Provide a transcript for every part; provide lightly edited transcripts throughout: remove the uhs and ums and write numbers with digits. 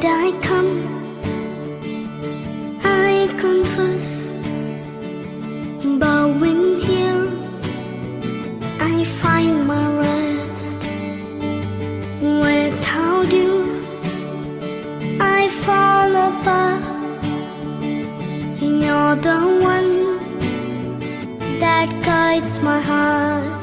Lord, I come, I confess, bowing here, I find my rest. Without you, I fall apart. You're the one that guides my heart.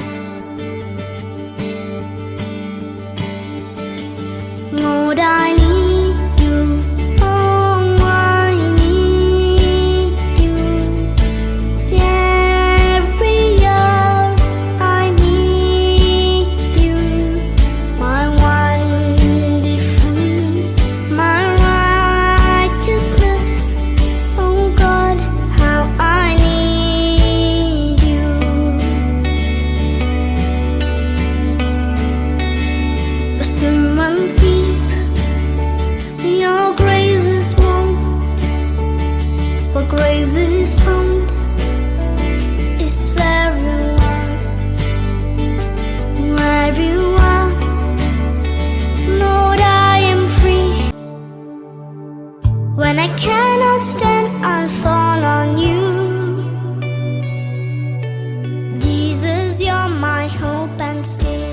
Lord, I need you. Oh, I need you. Every hour I need you. My one defense, my righteousness. Oh God, how I need you. The sin runs deep. Your grace is warm, but grace is found is where you are. Where you are, Lord, I am free. When I cannot stand, I'll fall on you. Jesus, you're my hope and stay.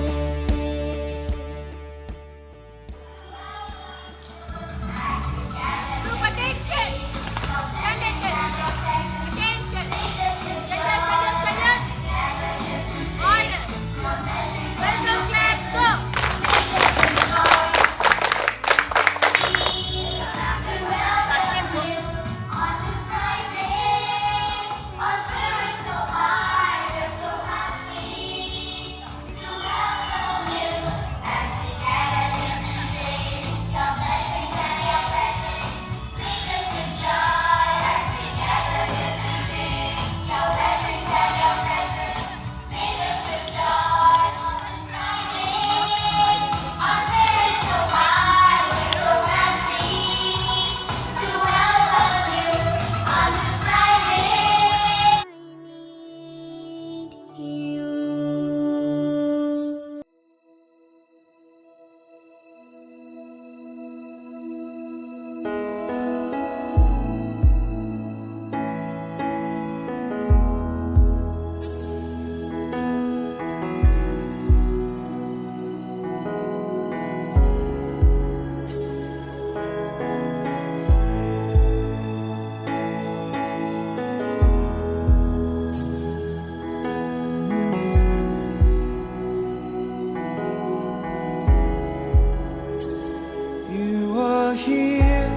You are here,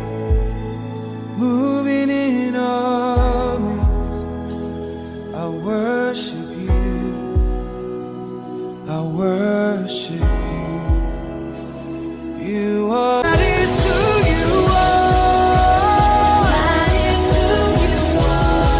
moving in our midst. I worship you, I worship you. You are. That is who you are. That is who you are.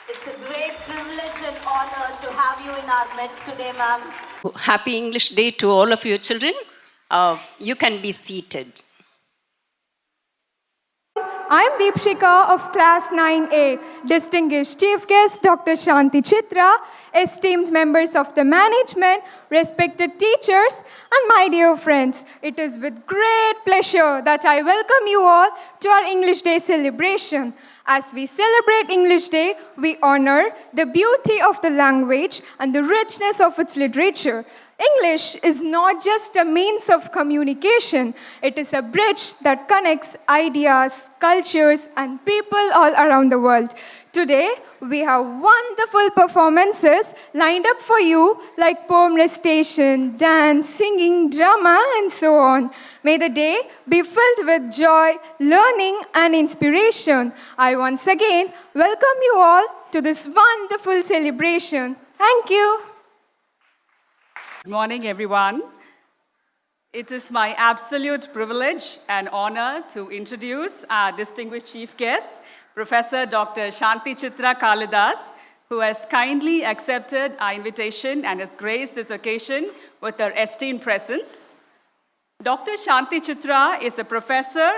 It's a great privilege and honor to have you in our midst today, ma'am. Happy English Day to all of you children. You can be seated. I'm Deepshika of Class 9A, distinguished Chief Guest Dr. Shanti Chitra, esteemed members of the management, respected teachers, and my dear friends. It is with great pleasure that I welcome you all to our English Day celebration. As we celebrate English Day, we honor the beauty of the language and the richness of its literature. English is not just a means of communication. It is a bridge that connects ideas, cultures, and people all around the world. Today, we have wonderful performances lined up for you, like poem recitation, dance, singing, drama, and so on. May the day be filled with joy, learning, and inspiration. I once again welcome you all to this wonderful celebration. Thank you. Good morning, everyone. It is my absolute privilege and honor to introduce our distinguished chief guest, Professor Dr. Shanti Chitra Kalidas, who has kindly accepted our invitation and has graced this occasion with her esteemed presence. Dr. Shanti Chitra is a professor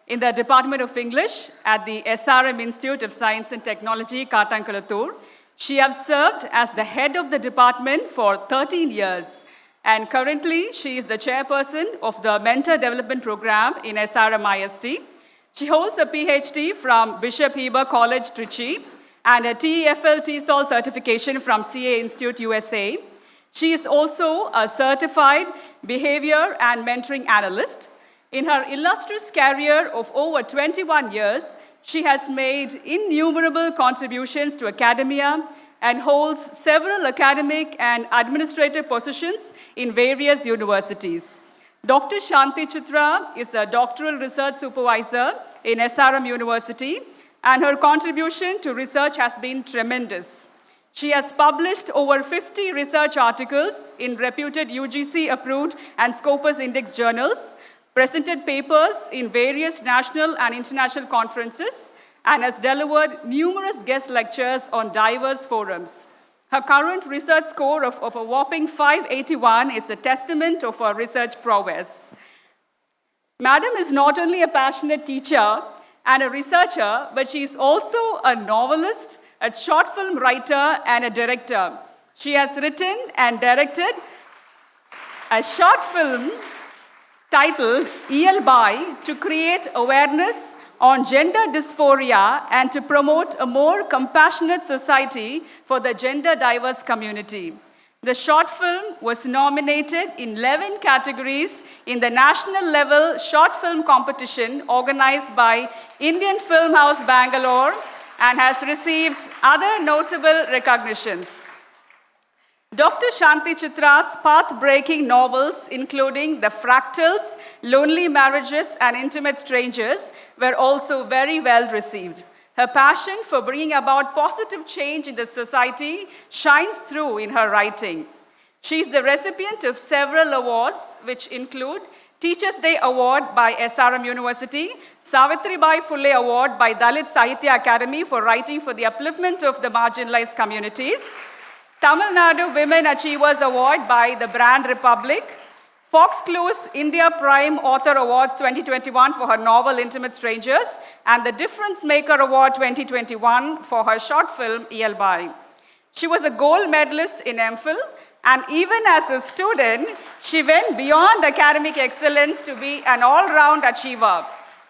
in the Department of English at the SRM Institute of Science and Technology, Kattankulathur. She has served as the head of the department for 13 years. And currently, she is the chairperson of the Mentor Development Program in SRM IST. She holds a PhD from Bishop Heber College, Trichy, and a TEFL TESOL certification from CA Institute, USA. She is also a certified behavior and mentoring analyst. In her illustrious career of over 21 years, she has made innumerable contributions to academia and holds several academic and administrative positions in various universities. Dr. Shanti Chitra is a doctoral research supervisor in SRM University, and her contribution to research has been tremendous. She has published over 50 research articles in reputed UGC-approved and Scopus Index journals, presented papers in various national and international conferences, and has delivered numerous guest lectures on diverse forums. Her current research score of a whopping 581 is a testament of her research prowess. Madam is not only a passionate teacher and a researcher, but she is also a novelist, a short film writer, and a director. She has written and directed a short film titled ELBI to create awareness on gender dysphoria and to promote a more compassionate society for the gender diverse community. The short film was nominated in 11 categories in the national level short film competition organized by Indian Film House Bangalore and has received other notable recognitions. Dr. Shanti Chitra's path-breaking novels, including The Fractals, Lonely Marriages, and Intimate Strangers, were also very well received. Her passion for bringing about positive change in the society shines through in her writing. She is the recipient of several awards, which include Teachers' Day Award by SRM University, Savitribai Phule Award by Dalit Sahitya Academy for writing for the upliftment of the marginalized communities, Tamil Nadu Women Achievers Award by the Brand Republic, Foxclue's India Prime Author Awards 2021 for her novel Intimate Strangers, and the Difference Maker Award 2021 for her short film ELBI. She was a gold medalist in MPhil, and even as a student, she went beyond academic excellence to be an all-round achiever.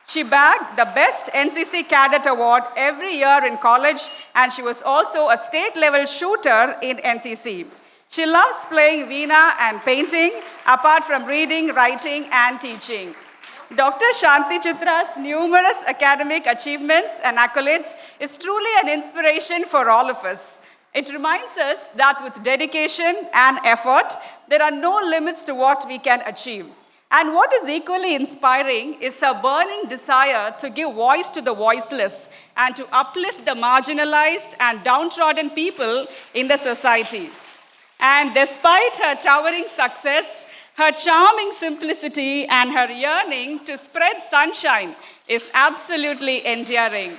She bagged the Best NCC Cadet Award every year in college, and she was also a state-level shooter in NCC. She loves playing veena and painting, apart from reading, writing, and teaching. Dr. Shanti Chitra's numerous academic achievements and accolades is truly an inspiration for all of us. It reminds us that with dedication and effort, there are no limits to what we can achieve. And what is equally inspiring is her burning desire to give voice to the voiceless and to uplift the marginalized and downtrodden people in the society. And despite her towering success, her charming simplicity and her yearning to spread sunshine is absolutely endearing.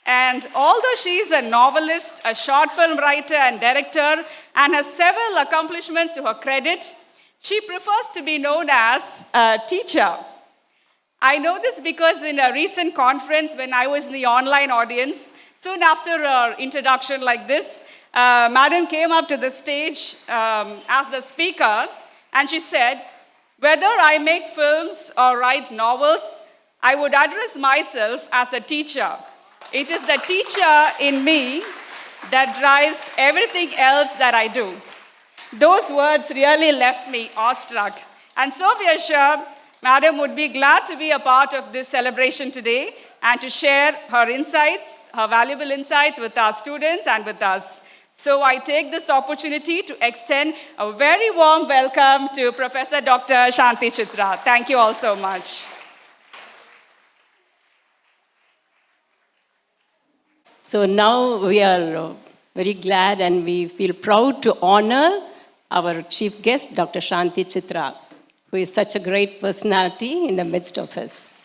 And although she is a novelist, a short film writer and director, and has several accomplishments to her credit, she prefers to be known as a teacher. I know this because in a recent conference when I was in the online audience, soon after her introduction like this, Madam came up to the stage as the speaker, and she said, "Whether I make films or write novels, I would address myself as a teacher. It is the teacher in me that drives everything else that I do." Those words really left me awestruck. And so we are sure Madam would be glad to be a part of this celebration today and to share her insights, her valuable insights with our students and with us. So I take this opportunity to extend a very warm welcome to Professor Dr. Shanti Chitra. Thank you all so much. So now we are very glad and we feel proud to honor our chief guest, Dr. Shanti Chitra, who is such a great personality in the midst of us.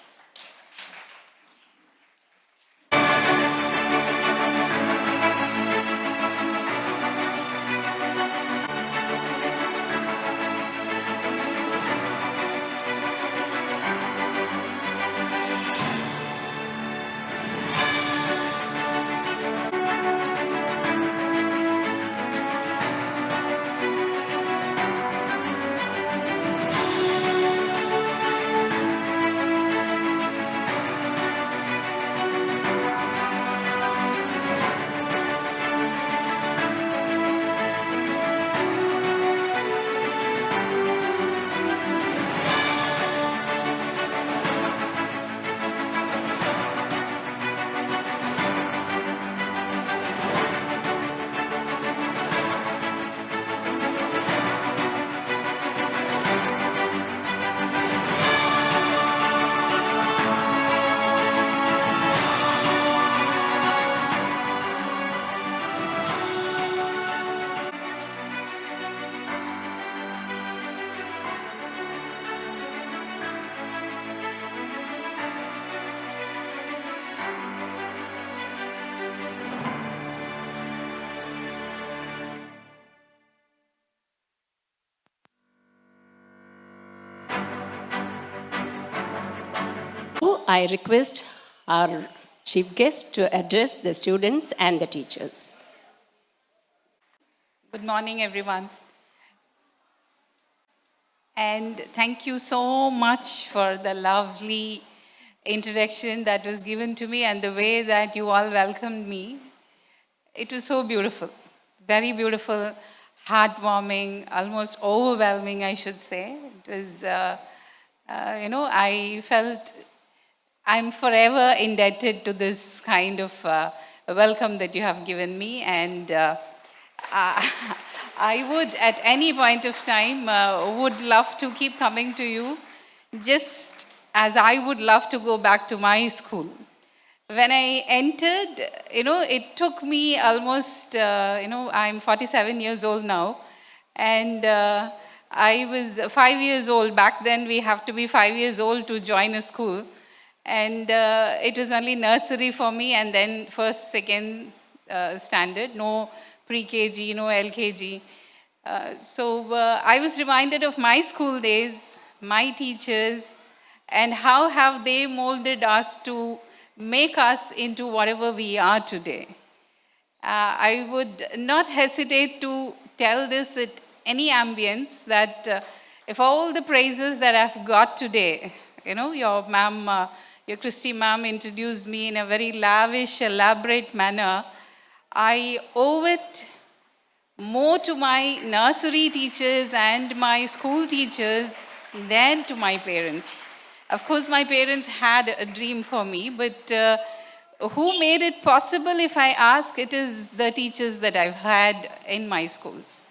I request our chief guest to address the students and the teachers. Good morning, everyone. And thank you so much for the lovely introduction that was given to me and the way that you all welcomed me. It was so beautiful, very beautiful, heartwarming, almost overwhelming, I should say. It was, I felt I'm forever indebted to this kind of welcome that you have given me. And I would, at any point of time, would love to keep coming to you, just as I would love to go back to my school. When I entered, it took me almost, I'm 47 years old now, and I was 5 years old. Back then, we have to be 5 years old to join a school. And it was only nursery for me, and then first, second standard, no pre-KG, no LKG. So I was reminded of my school days, my teachers, and how have they molded us to make us into whatever we are today. I would not hesitate to tell this at any ambience that if all the praises that I've got today, your ma'am, your Christy ma'am introduced me in a very lavish, elaborate manner, I owe it more to my nursery teachers and my school teachers than to my parents. Of course, my parents had a dream for me, but who made it possible, if I ask, it is the teachers that I've had in my schools.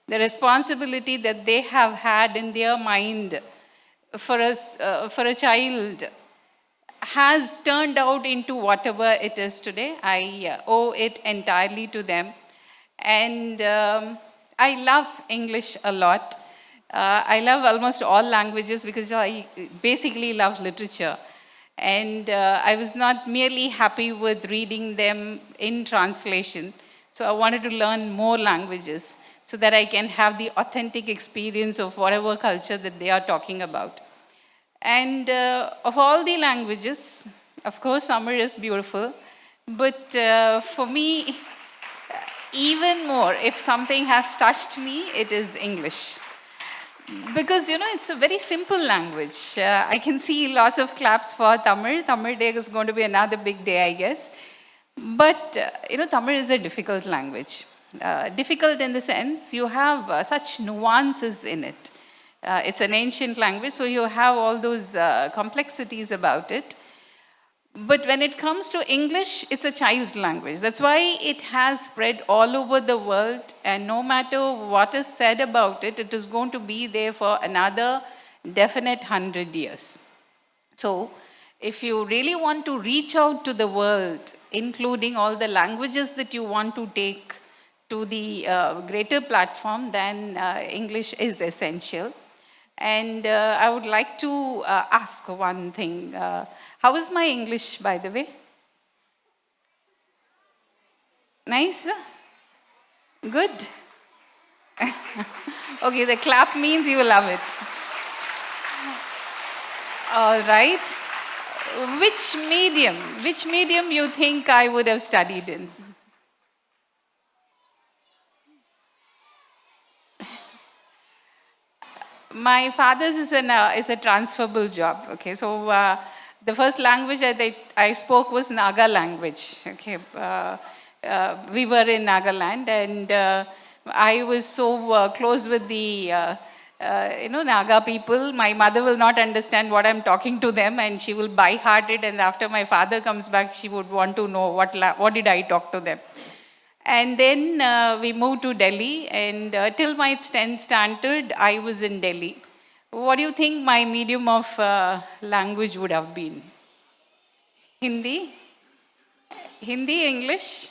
The responsibility that they have had in their mind for a child has turned out into whatever it is today. I owe it entirely to them. And I love English a lot. I love almost all languages because I basically love literature. And I was not merely happy with reading them in translation. So I wanted to learn more languages so that I can have the authentic experience of whatever culture that they are talking about. And of all the languages, of course, Tamil is beautiful. But for me, even more, if something has touched me, it is English. Because, it's a very simple language. I can see lots of claps for Tamil. Tamil Day is going to be another big day, I guess. But, Tamil is a difficult language. Difficult in the sense you have such nuances in it. It's an ancient language, so you have all those complexities about it. But when it comes to English, it's a child's language. That's why it has spread all over the world, and no matter what is said about it, it is going to be there for another definite 100 years. So, if you really want to reach out to the world, including all the languages that you want to take to the greater platform, then English is essential. And I would like to ask one thing. How is my English, by the way? Nice? Good? Okay, the clap means you love it. All right. Which medium you think I would have studied in? My father's is a transferable job. Okay, so the first language that I spoke was Naga language. Okay, we were in Nagaland, and I was so close with the Naga people. My mother will not understand what I'm talking to them, and she will by heart it. And after my father comes back, she would want to know what did I talk to them. And then we moved to Delhi, and till my 10th standard, I was in Delhi. What do you think my medium of language would have been? Hindi? Hindi, English?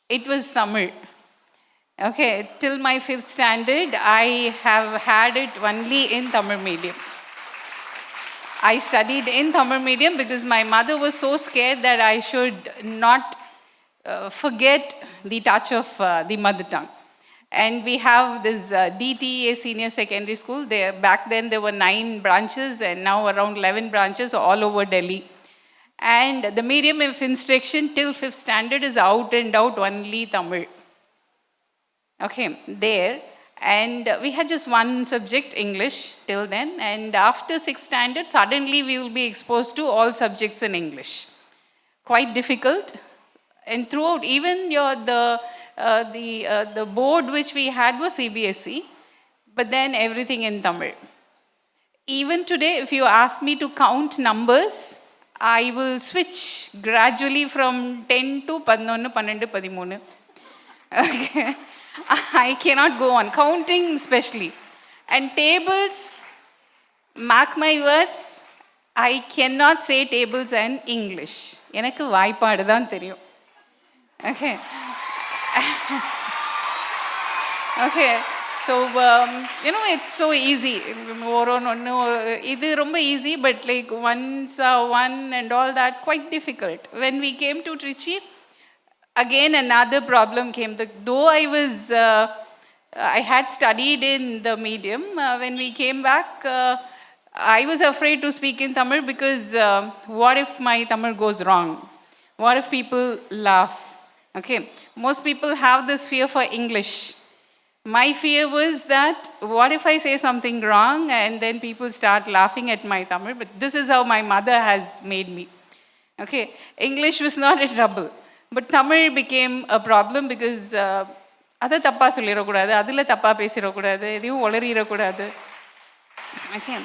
It was Tamil. Okay, till my 5th standard, I have had it only in Tamil medium. I studied in Tamil medium because my mother was so scared that I should not forget the touch of the mother tongue. And we have this DTA Senior Secondary School. Back then there were 9 branches and now around 11 branches all over Delhi. And the medium of instruction till 5th standard is out and out only Tamil. Okay, there. And we had just one subject, English, till then. And after 6th standard, suddenly we will be exposed to all subjects in English. Quite difficult. And throughout, even the board which we had was CBSE, but then everything in Tamil. Even today, if you ask me to count numbers, I will switch gradually from 10 to 11, 12, 13. Okay. I cannot go on, counting especially. And tables, mark my words, I cannot say tables in English. எனக்கு வாய்ப்பாடு தான் தெரியும். Okay. Okay. So, it's so easy. இது ரொம்ப easy, but like one and all that, quite difficult. When we came to Trichy, again another problem came. Though I had studied in the medium, when we came back, I was afraid to speak in Tamil because what if my Tamil goes wrong? What if people laugh? Okay, most people have this fear for English. My fear was that what if I say something wrong and then people start laughing at my Tamil? But this is how my mother has made me. Okay, English was not in trouble. But Tamil became a problem because அதை தப்பா சொல்லிடக்கூடாது, அதில் தப்பா பேசிடக்கூடாது, எதையும் உளறிடக்கூடாது. Okay.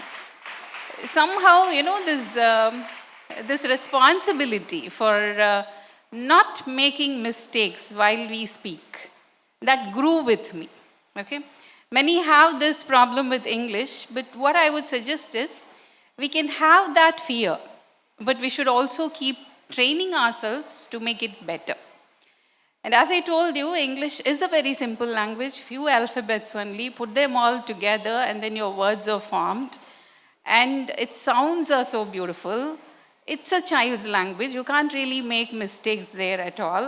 Somehow, this responsibility for not making mistakes while we speak, that grew with me. Okay. Many have this problem with English, but what I would suggest is we can have that fear, but we should also keep training ourselves to make it better. And as I told you, English is a very simple language, few alphabets only, put them all together and then your words are formed. And its sounds are so beautiful. It's a child's language. You can't really make mistakes there at all.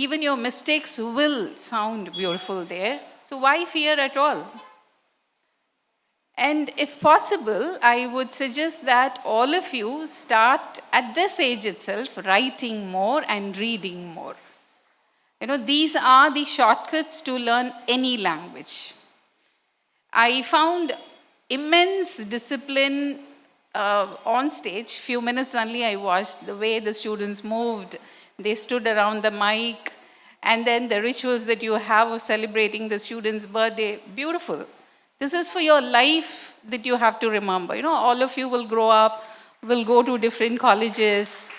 Even your mistakes will sound beautiful there. So why fear at all? And if possible, I would suggest that all of you start at this age itself writing more and reading more. These are the shortcuts to learn any language. I found immense discipline on stage. Few minutes only I watched the way the students moved. They stood around the mic. And then the rituals that you have of celebrating the student's birthday, beautiful. This is for your life that you have to remember. All of you will grow up, will go to different colleges.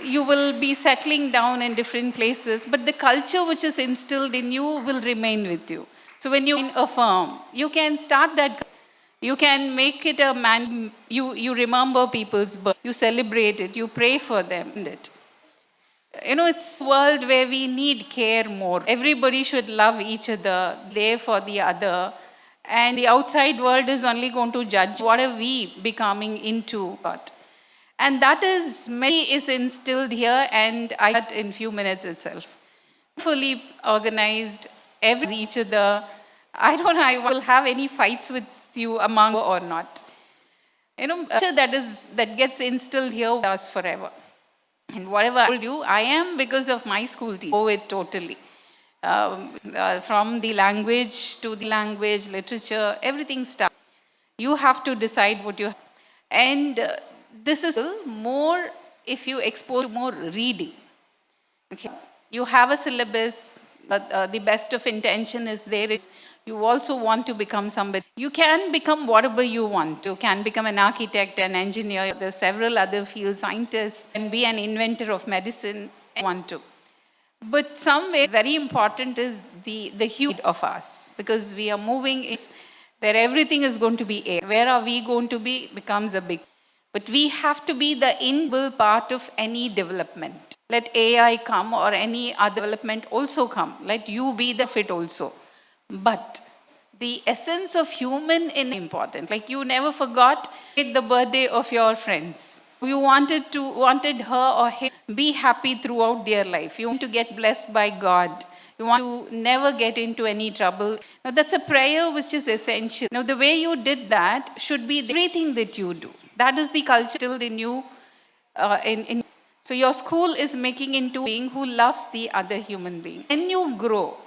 You will be settling down in different places, but the culture which is instilled in you will remain with you. So when you affirm, you can start that. You can make it a man. You remember people's birth. You celebrate it. You pray for them. It's a world where we need care more. Everybody should love each other, there for the other. And the outside world is only going to judge what are we becoming into. And that is instilled here, and I had in few minutes itself. Fully organized, each other. I don't know I will have any fights with you among or not. That gets instilled here with us forever. And whatever I told you, I am because of my school team. Oh, it totally. From the language to the language, literature, everything starts. You have to decide what you have. And this is more if you expose more reading. Okay. You have a syllabus, but the best of intention is there. You also want to become somebody. You can become whatever you want. You can become an architect, an engineer. There are several other fields, scientists, and be an inventor of medicine. You want to. But somewhere very important is the hue of us, because we are moving where everything is going to be air. Where are we going to be becomes a big. But we have to be the inbuilt part of any development. Let AI come or any other development also come. Let you be the fit also. But the essence of human is important. Like you never forgot the birthday of your friends. You wanted her or him be happy throughout their life. You want to get blessed by God. You want to never get into any trouble. Now, that's a prayer which is essential. Now, the way you did that should be everything that you do. That is the culture instilled in you. So your school is making into a being who loves the other human being. When you grow,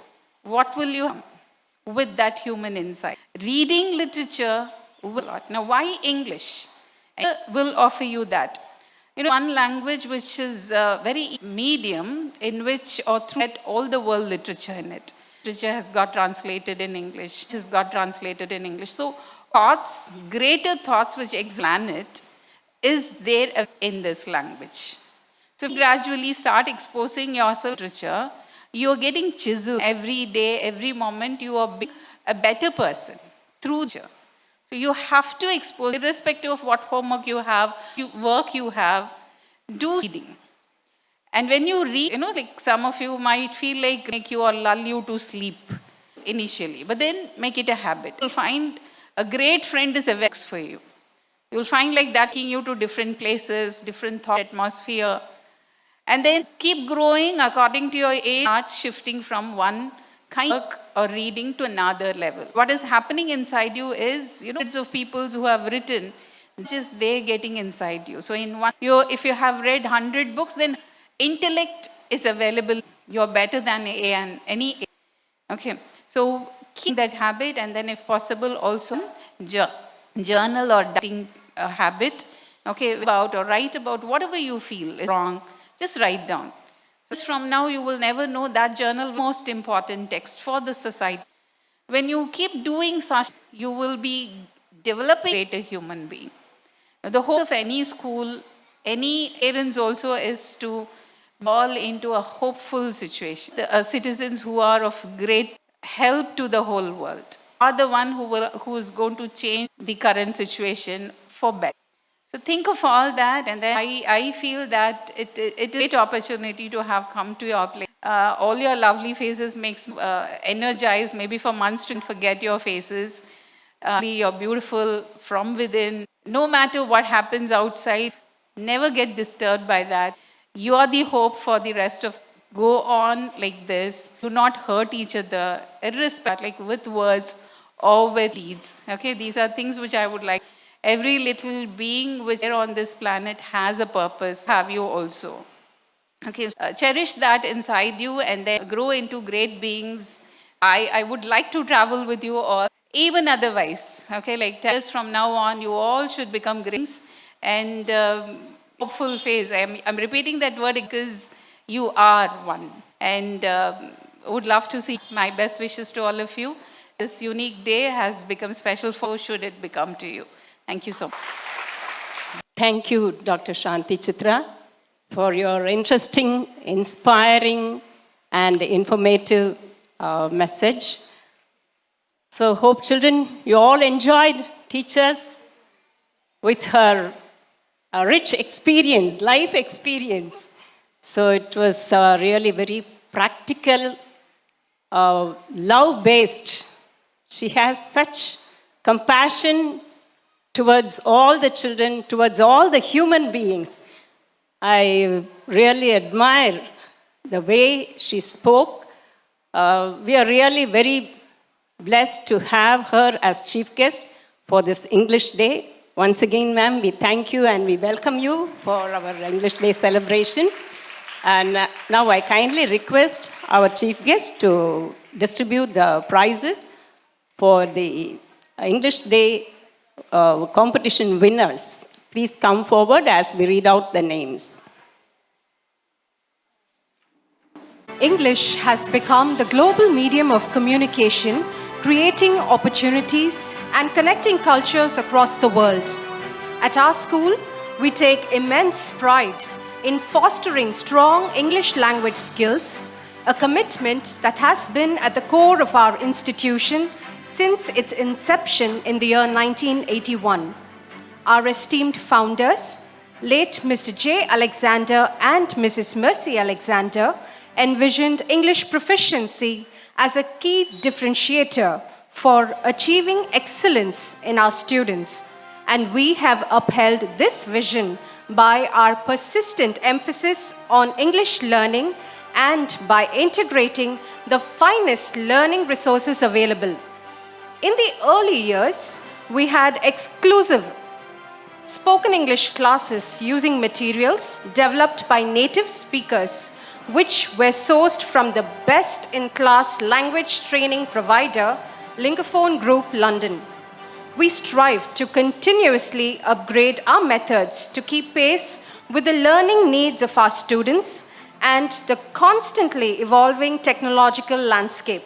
what will you have with that human insight? Reading literature will. Now, why English? Will offer you that. One language which is very medium in which or through all the world literature in it. Literature has got translated in English. Has got translated in English. So thoughts, greater thoughts which explain it, is there in this language. So if you gradually start exposing yourself to literature, you are getting chiseled every day, every moment. You are being a better person through literature. So you have to expose, irrespective of what homework you have, work you have, do reading. And when you read, like some of you might feel like make you or lull you to sleep initially, but then make it a habit. You'll find a great friend is a vex for you. You'll find like that taking you to different places, different thought atmosphere. And then keep growing according to your age, start shifting from one kind of work or reading to another level. What is happening inside you is, hundreds of people who have written, just they getting inside you. So in one, if you have read 100 books, then intellect is available. You're better than any A. Okay, so keep that habit, and then if possible also journal or writing habit. Okay, about or write about whatever you feel is wrong. Just write down. So from now, you will never know that journal most important text for the society. When you keep doing such, you will be developing a greater human being. The whole of any school, any parents also is to fall into a hopeful situation. The citizens who are of great help to the whole world are the one who is going to change the current situation for better. So think of all that, and then I feel that it is a great opportunity to have come to your place. All your lovely faces makes energized, maybe for months to forget your faces. You're beautiful from within. No matter what happens outside, never get disturbed by that. You are the hope for the rest of. Go on like this. Do not hurt each other, irrespective, like with words or with deeds. Okay, these are things which I would like. Every little being which is on this planet has a purpose. Have you also? Okay, cherish that inside you and then grow into great beings. I would like to travel with you all, even otherwise. Okay, like 10 years from now on, you all should become great beings. And hopeful phase. I'm repeating that word because you are one. And would love to see my best wishes to all of you. This unique day has become special for should it become to you. Thank you so much. Thank you, Dr. Shanti Chitra, for your interesting, inspiring, and informative message. So, hope children, you all enjoyed teachers with her rich experience, life experience. So, it was really very practical, love-based. She has such compassion towards all the children, towards all the human beings. I really admire the way she spoke. We are really very blessed to have her as chief guest for this English Day. Once again, ma'am, we thank you and we welcome you for our English Day celebration. And now I kindly request our chief guest to distribute the prizes for the English Day competition winners. Please come forward as we read out the names. English has become the global medium of communication, creating opportunities and connecting cultures across the world. At our school, we take immense pride in fostering strong English language skills, a commitment that has been at the core of our institution since its inception in the year 1981. Our esteemed founders, late Mr. J. Alexander and Mrs. Mercy Alexander, envisioned English proficiency as a key differentiator for achieving excellence in our students, and we have upheld this vision by our persistent emphasis on English learning and by integrating the finest learning resources available. In the early years, we had exclusive spoken English classes using materials developed by native speakers, which were sourced from the best-in-class language training provider, Lingophone Group, London. We strive to continuously upgrade our methods to keep pace with the learning needs of our students and the constantly evolving technological landscape.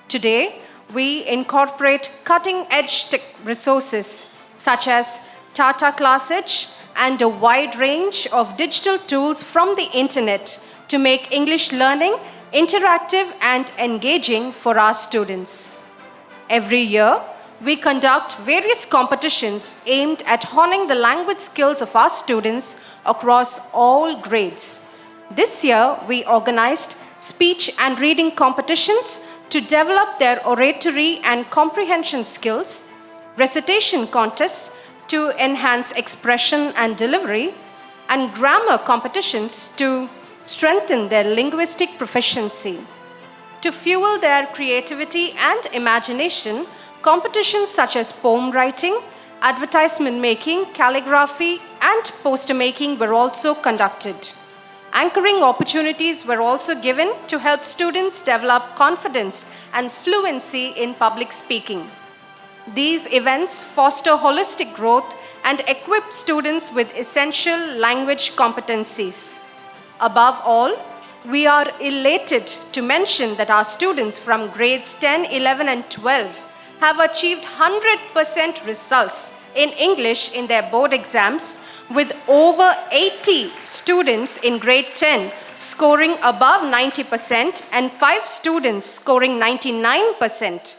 Today, we incorporate cutting-edge resources such as Tata ClassEdge and a wide range of digital tools from the internet to make English learning interactive and engaging for our students. Every year, we conduct various competitions aimed at honing the language skills of our students across all grades. This year, we organized speech and reading competitions to develop their oratory and comprehension skills, recitation contests to enhance expression and delivery, and grammar competitions to strengthen their linguistic proficiency. To fuel their creativity and imagination, competitions such as poem writing, advertisement making, calligraphy, and poster making were also conducted. Anchoring opportunities were also given to help students develop confidence and fluency in public speaking. These events foster holistic growth and equip students with essential language competencies. Above all, we are elated to mention that our students from grades 10, 11, and 12 have achieved 100% results in English in their board exams, with over 80 students in grade 10 scoring above 90% and 5 students scoring 99%.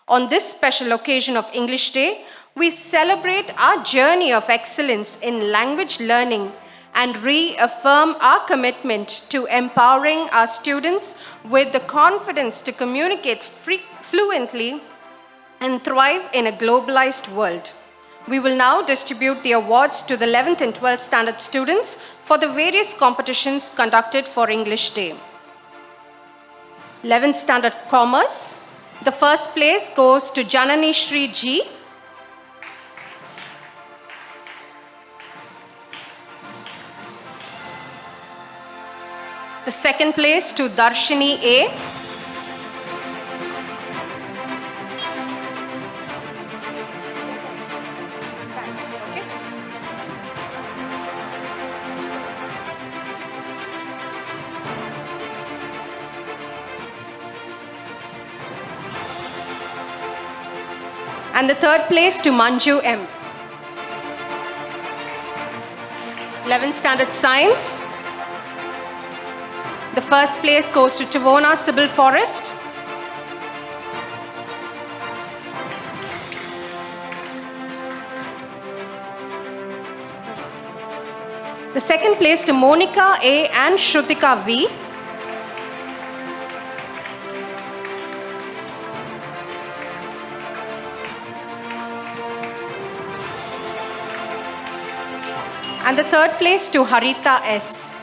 On this special occasion of English Day, we celebrate our journey of excellence in language learning and reaffirm our commitment to empowering our students with the confidence to communicate fluently and thrive in a globalized world. We will now distribute the awards to the 11th and 12th standard students for the various competitions conducted for English Day. 11th standard Commerce. The first place goes to Janani Shri G. The second place to Darshini A. And the third place to Manju M. 11th standard Science. The first place goes to Tivona Sybil Forrest. The second place to Monica A. and Shrutika V. And the third place to Harita S.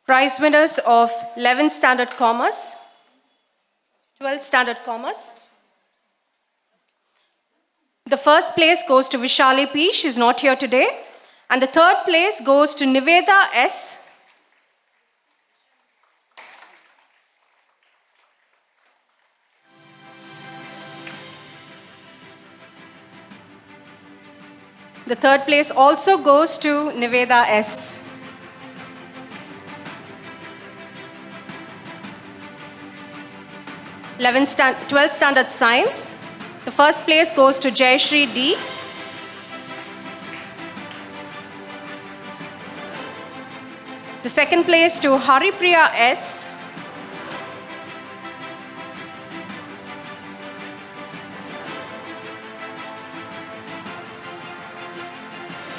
Prize winners of 11th Standard Commerce, 12th Standard Commerce. The first place goes to Vishali P. She's not here today. And the third place goes to Niveda S. The third place also goes to Niveda S. Twelfth Standard Science. The first place goes to Jayashri D. The second place to Haripriya S.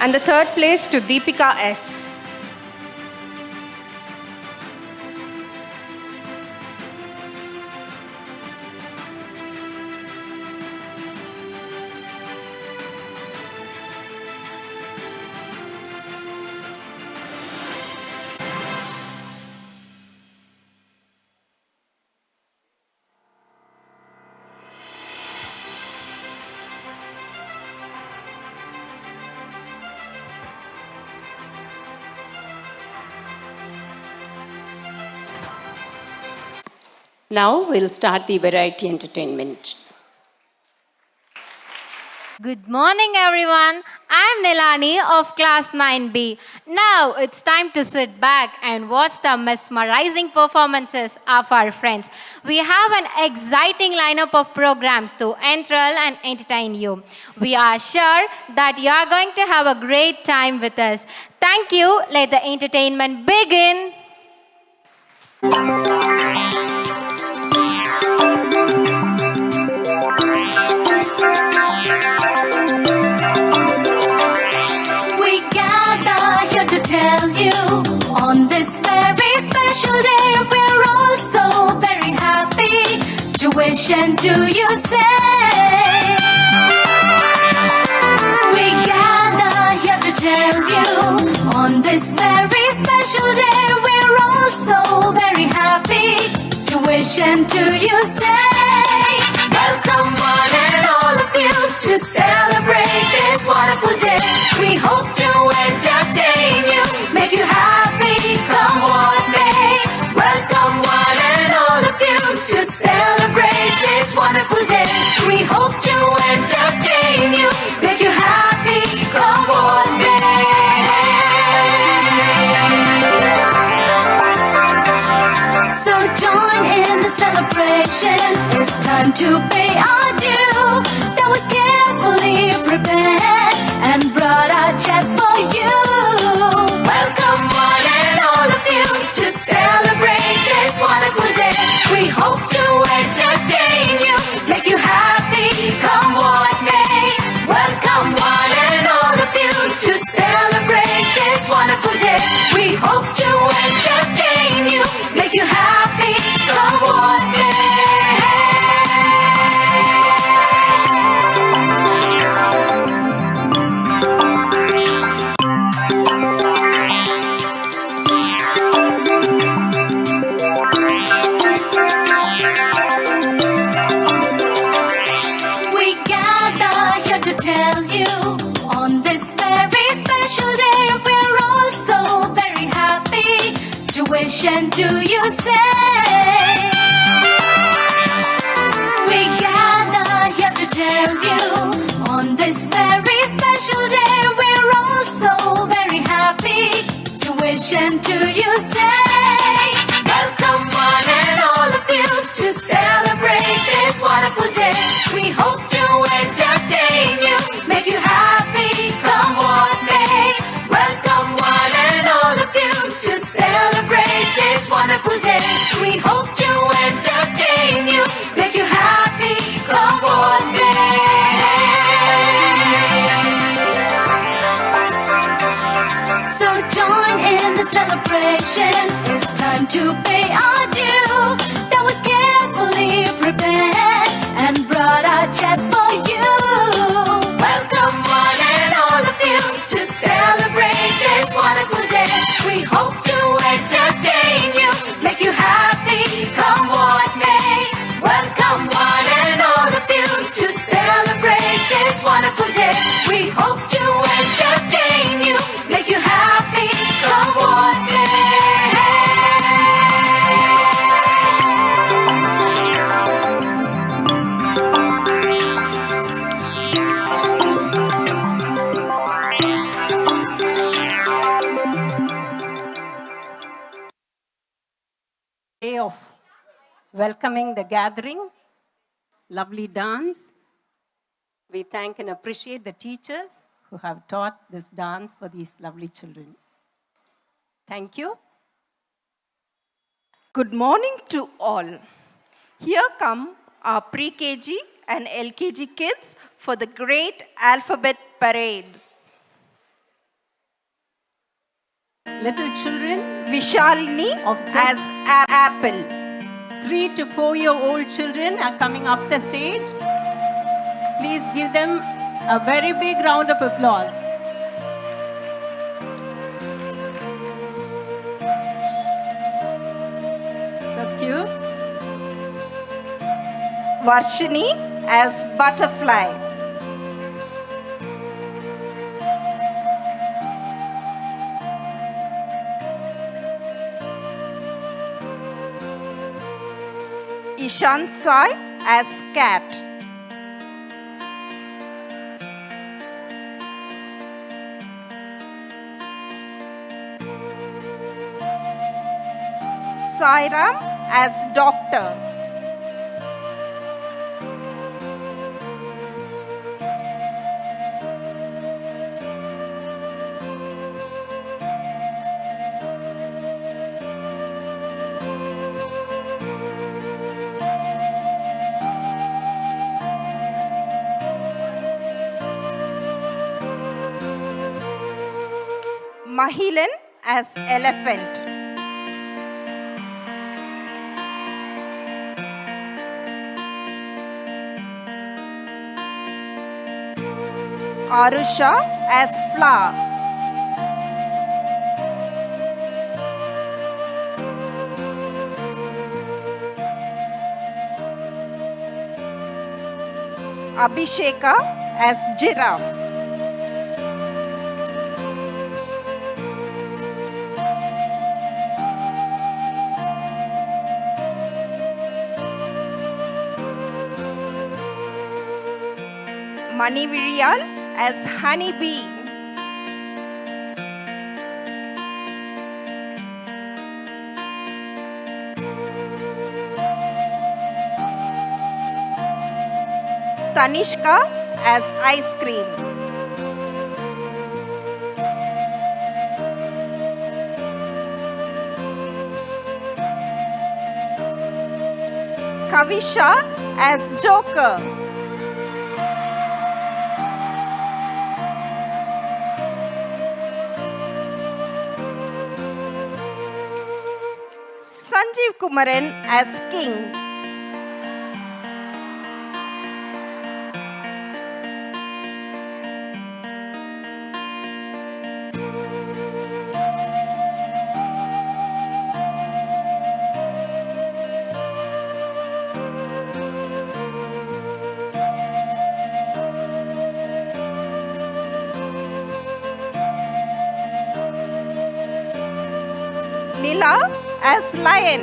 And the third place to Deepika S. Now we'll start the variety entertainment. Good morning, everyone. I'm Nilani of Class 9B. Now it's time to sit back and watch the mesmerizing performances of our friends. We have an exciting lineup of programs to enthrall and entertain you. We are sure that you are going to have a great time with us. Thank you. Let the entertainment begin. To tell you on this very special day, we're all so very happy to wish and do you say. We gather here to tell you on this very special day, we're all so very happy to wish and do you say. Welcome one and all of you to celebrate this wonderful day. We hope to entertain you, make you happy, come what may. Welcome one and all of you to celebrate this wonderful day. We hope to entertain you, make you happy, come what may. So join in the celebration, it's time to pay our due. That was carefully prepared and brought out just for you. Welcome one and all of you to celebrate this wonderful day. We hope to entertain you, make you happy, come what may. Welcome one and all of you to celebrate this wonderful day. We hope to entertain you, make you happy, come what may. And do you say? We gather here to tell you on this very special day, we're all so very happy to wish and do you say. Welcome one and all of you to celebrate this wonderful day. We hope to entertain you, make you happy, come what may. Welcome one and all of you to celebrate this wonderful day. We hope to entertain you, make you happy, come what may. So join in the celebration, it's time to pay our due. That was carefully prepared and brought out just for you. Welcome one and all of you to celebrate this wonderful day. We hope to entertain you, make you happy, come what may. Welcome one and all of you to celebrate this wonderful day. We hope to entertain you, make you happy, come what may. Day of welcoming the gathering, lovely dance, We thank and appreciate the teachers who have taught this dance for these lovely children. Thank you. Good morning to all. Here come our pre-KG and LKG kids for the great alphabet parade. Little children Vishalini of just as apple. 3 to 4-year-old children are coming up the stage. Please give them a very big round of applause. So cute. Varshini as butterfly. Ishant Sai as cat. Sairam as doctor. Mahilan as elephant. Arusha as flower. Abhisheka as giraffe. Maniviriyal as honeybee. Tanishka as ice cream. Kavisha as joker. Sanjeev Kumaran as king. Nila as lion.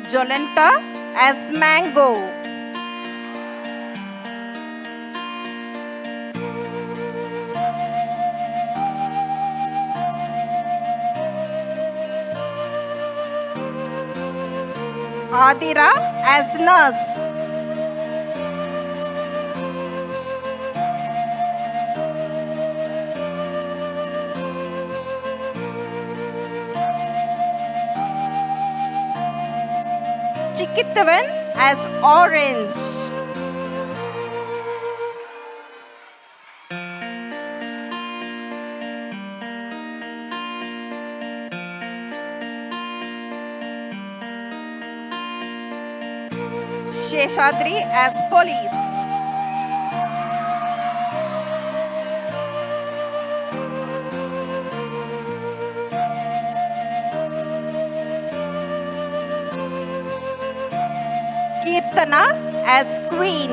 Jolenta as mango. Adira as nurse. Chikitavan as orange. Sheshadri as police. Kirtana as queen.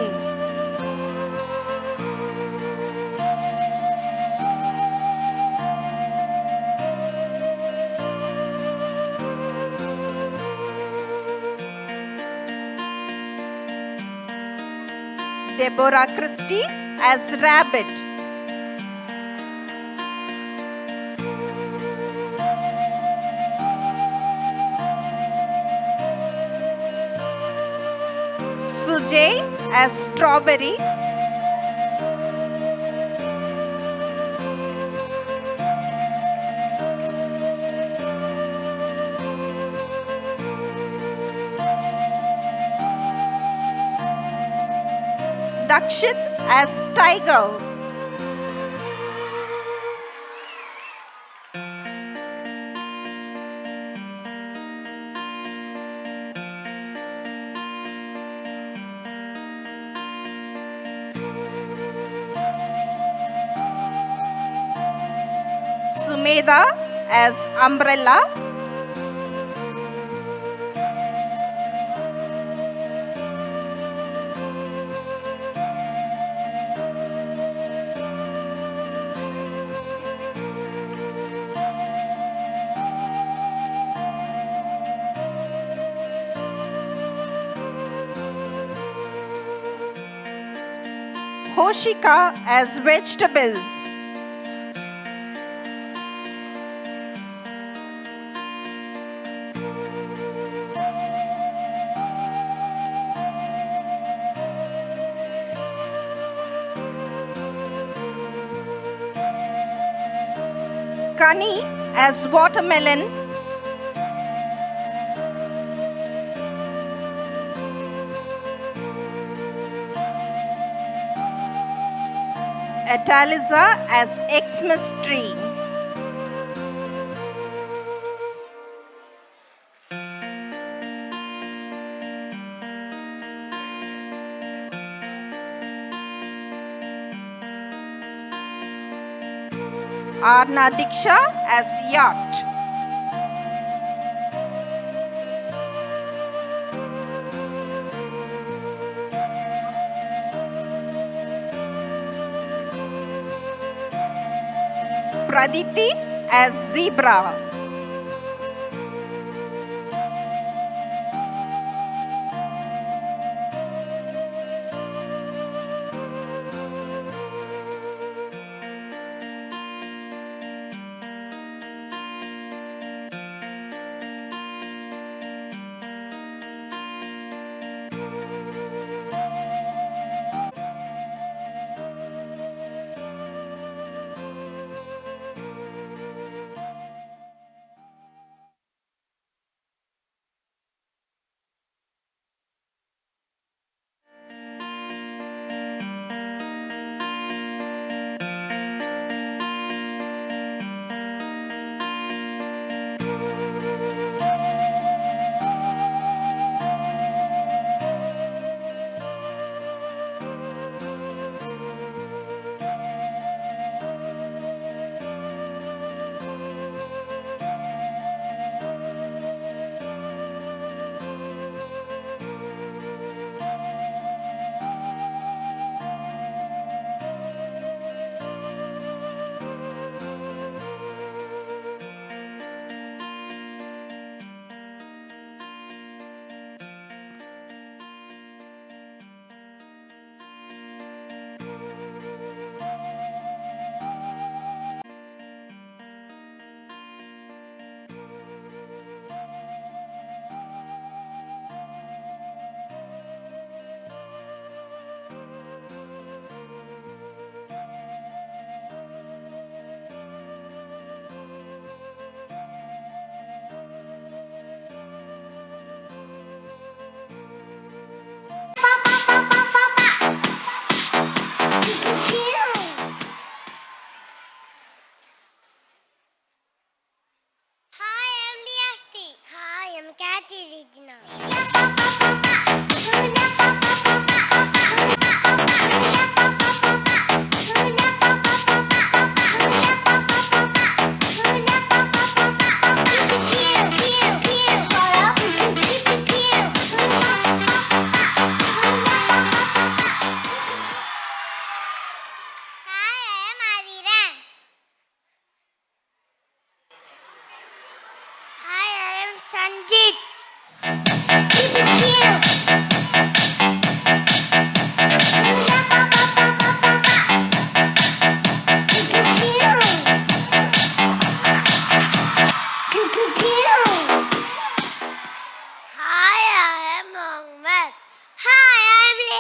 Deborah Christie as rabbit. Jay as Strawberry. Dakshit as Tiger. Sumedha as Umbrella. Hoshika as Vegetables. Kani as Watermelon. Ataliza as Xmas Tree. Arna Diksha as Yacht. Praditi as Zebra. Hi, I'm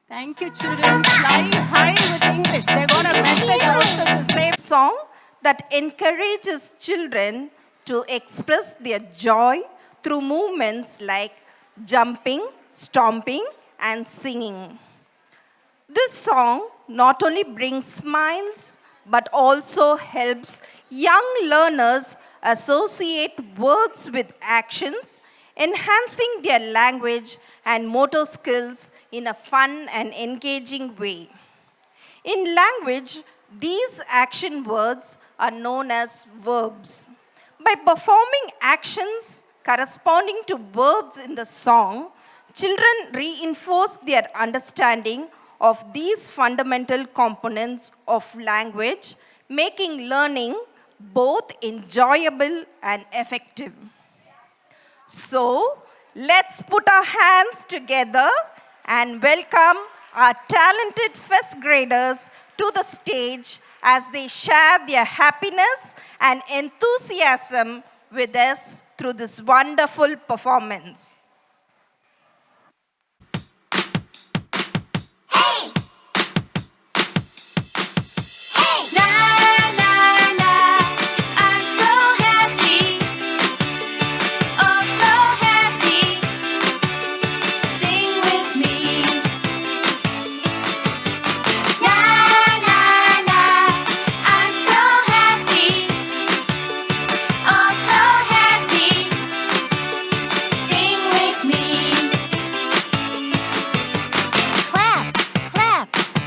Thank you, children. Fly high with English. They got a message also to say. Song that encourages children to express their joy through movements like jumping, stomping, and singing. This song not only brings smiles but also helps young learners associate words with actions, enhancing their language and motor skills in a fun and engaging way. In language, these action words are known as verbs. By performing actions corresponding to verbs in the song, children reinforce their understanding of these fundamental components of language, making learning both enjoyable and effective. So, let's put our hands together and welcome our talented first graders to the stage as they share their happiness and enthusiasm with us through this wonderful performance.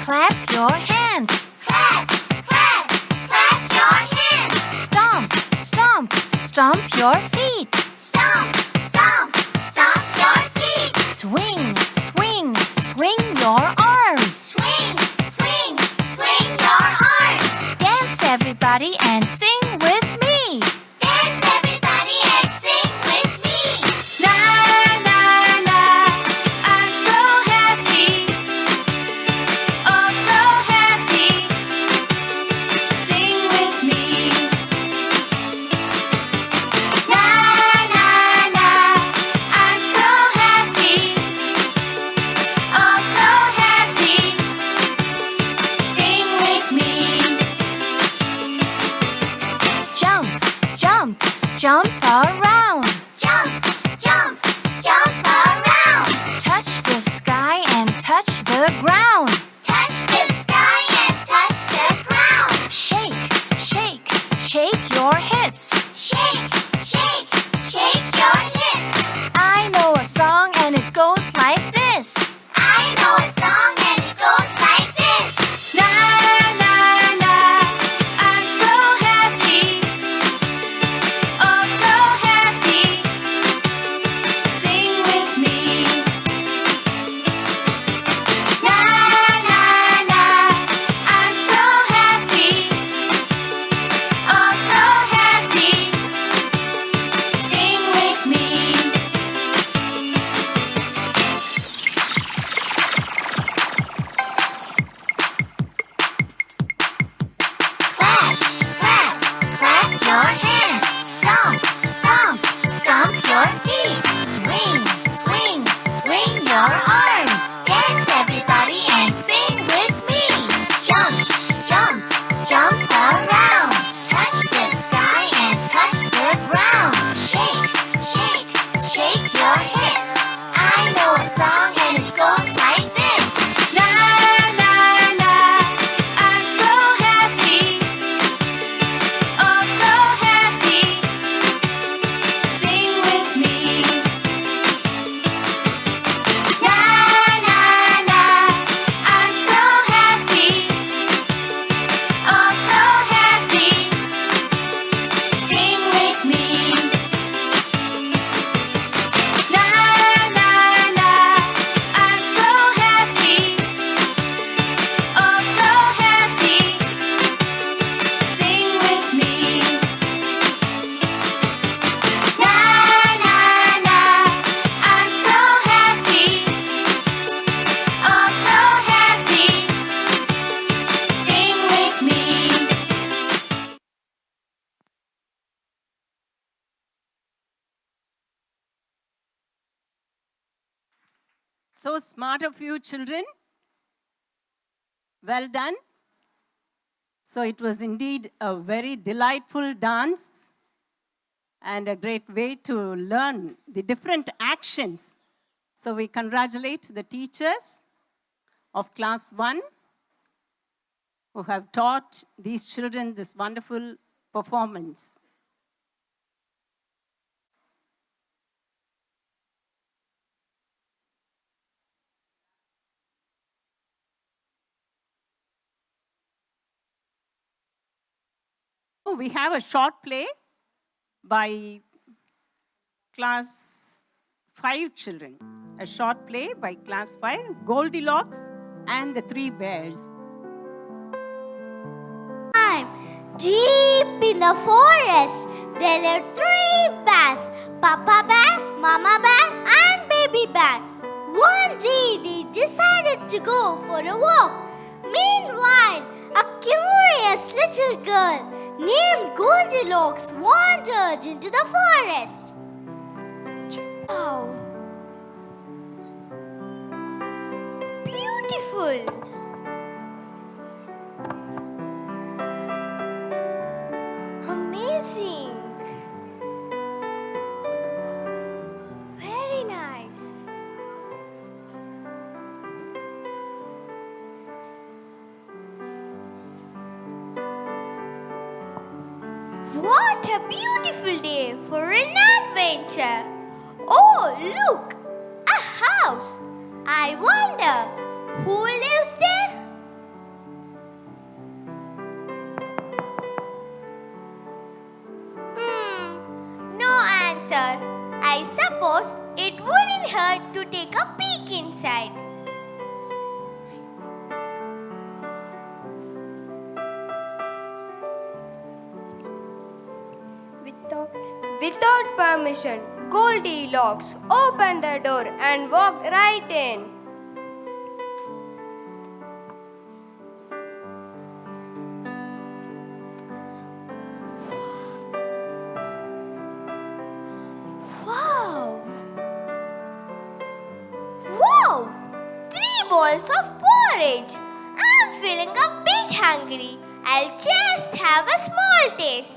Clap your hands. Clap, clap, clap your hands. Stomp, stomp, stomp your feet. Stomp, stomp, stomp your feet. Swing, swing, swing your arms. Swing, swing, swing your arms. Dance everybody and sing with me. Dance everybody and sing with me. Na, na, na, I'm so happy. Oh, so happy. Sing with me. Na, na, na, I'm so happy. Oh, so happy. Sing with me. Jump, jump, jump around. Jump, jump, jump around. Touch the sky and touch the ground. Touch the sky and touch the ground. Shake, shake, shake your hips. Shake, shake, shake your hips. I know a song and it goes like this. I know a song and it goes like this. Na, na, na, I'm so happy. Oh, so happy. Sing with me. Na, na, na, I'm so happy. Oh, so happy. Sing with me. Clap, clap, clap your hands. Stomp, stomp, stomp your feet. Swing, swing, swing your arms. Dance everybody and sing with me. Jump, jump, jump around. Touch the sky and touch the ground. Shake, shake, shake your hips. I know a song and it goes like this. Na, na, na, I'm so happy. Oh, so happy. Sing with me. Na, na, na, I'm so happy. Oh, so happy. Sing with me. Na, na, na, I'm so happy. Oh, so happy. Sing with me. Na, na, na, I'm so happy. Oh, so happy. Sing with me. So smart of you, children. Well done. So it was indeed a very delightful dance and a great way to learn the different actions. So we congratulate the teachers of class 1 who have taught these children this wonderful performance. We have a short play by class 5 children. A short play by class 5, Goldilocks and the Three Bears. Deep in the forest, there lived three bears, Papa Bear, Mama Bear, and Baby Bear. One day they decided to go for a walk. Meanwhile, a curious little girl named Goldilocks wandered into the forest. Wow! Beautiful! Amazing! Very nice! What a beautiful day for an adventure! Oh, look! A house! I wonder who lives there? No answer. I suppose it wouldn't hurt to take a peek inside. Without permission, Goldilocks opened the door and walked right in. Wow! Wow! 3 bowls of porridge. I'm feeling a bit hungry. I'll just have a small taste.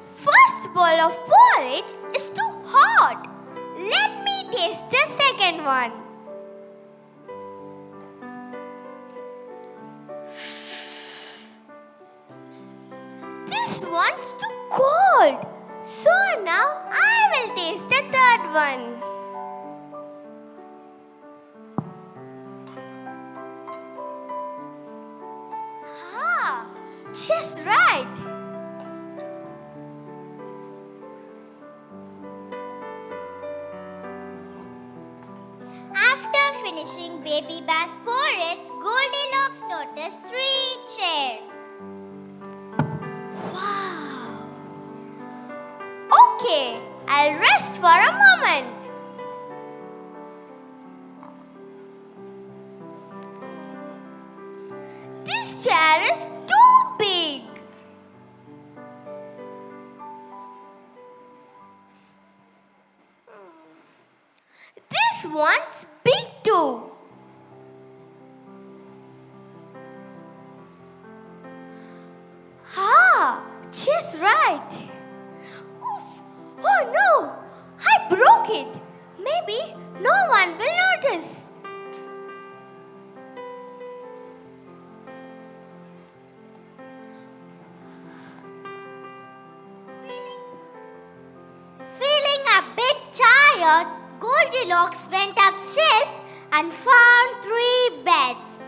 First bowl of porridge is too hot. Let me taste the second one. This one's too cold. So now I will taste the third one. Ah, just right. After finishing Baby Bear's porridge, Goldilocks noticed 3 chairs. Wow! Okay, I'll rest for a moment. This chair is too big. This one's big too. Ah, just right. Oops. Oh no, I broke it. Maybe no one will notice. Feeling a bit tired, Goldilocks went upstairs and found 3 beds.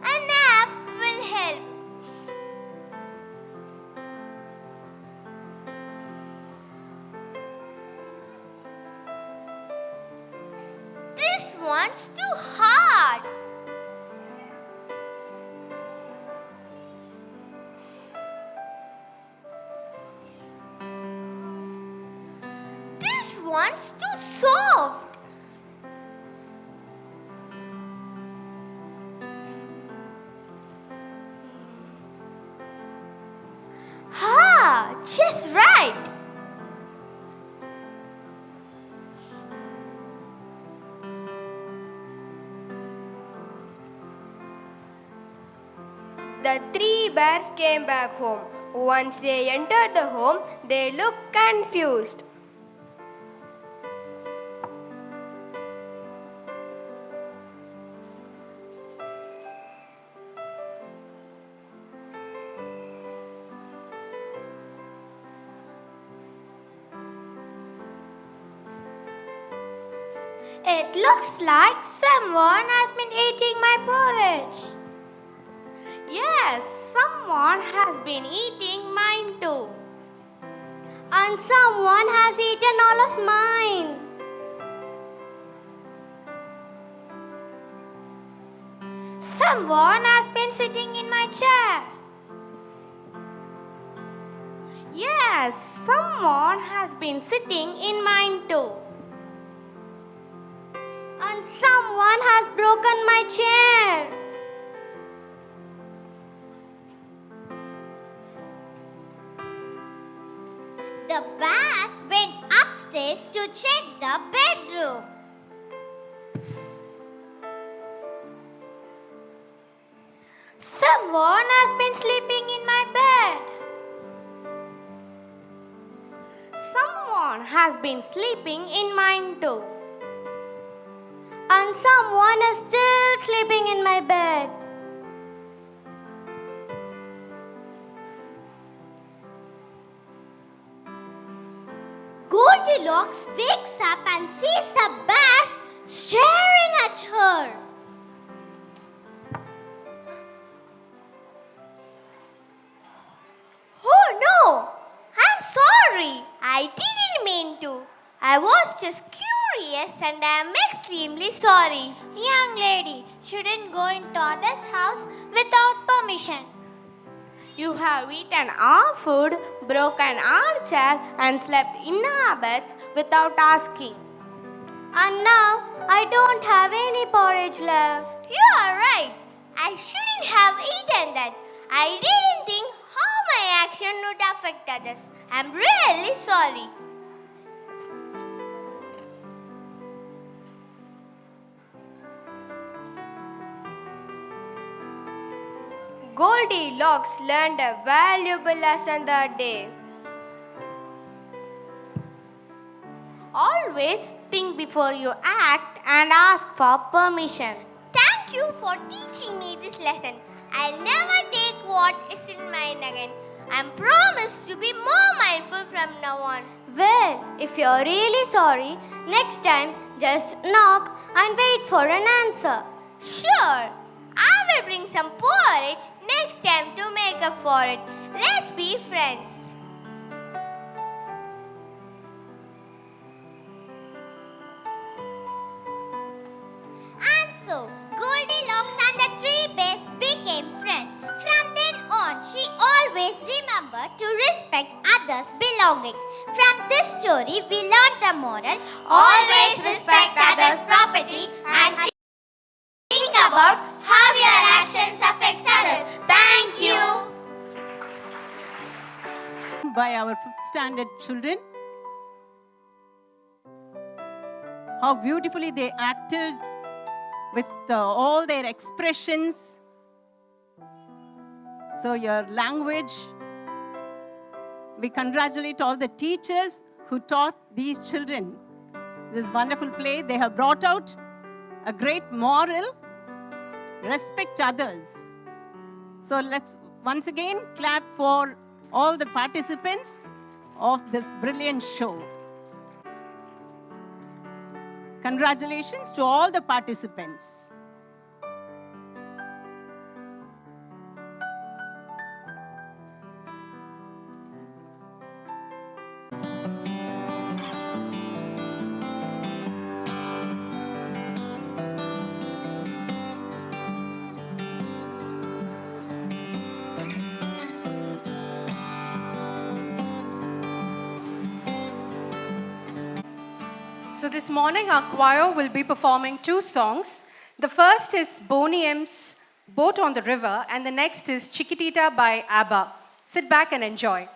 A nap will help. This one's too hard. This one's too soft. Ah, just right. bears came back home. Once they entered the home, they looked confused. It looks like someone has been eating my porridge. Yes, someone has been eating mine too. And someone has eaten all of mine. Someone has been sitting in my chair. Yes, someone has been sitting in mine too. And someone has broken my chair. The bears went upstairs to check the bedroom. Someone has been sleeping in my bed. Someone has been sleeping in mine too. And someone is still sleeping in my bed. Goldilocks wakes up and sees the bears staring at her. Oh no! I'm sorry. I didn't mean to. I was just curious and I'm extremely sorry. Young lady shouldn't go into others' house without permission. You have eaten our food, broken our chair, and slept in our beds without asking. And now I don't have any porridge left. You are right. I shouldn't have eaten that. I didn't think how my action would affect others. I'm really sorry. Goldilocks learned a valuable lesson that day. Always think before you act and ask for permission. Thank you for teaching me this lesson. I'll never take what is in mine again. I'm promised to be more mindful from now on. Well, if you're really sorry, next time just knock and wait for an answer. Sure, I will bring some porridge next time to make up for it. Let's be friends. And so, Goldilocks and the three bears became friends. From then on, she always remembered to respect others' belongings. From this story, we learned the moral: always respect others' property and think about how your actions affect others. Thank you. By our 5th standard children. How beautifully they acted with all their expressions. So your language, we congratulate all the teachers who taught these children this wonderful play. They have brought out a great moral, respect others. So let's once again clap for all the participants of this brilliant show. Congratulations to all the participants. So this morning our choir will be performing 2 songs. The first is Boney M's Boat on the River and the next is Chiquitita by ABBA. Sit back and enjoy.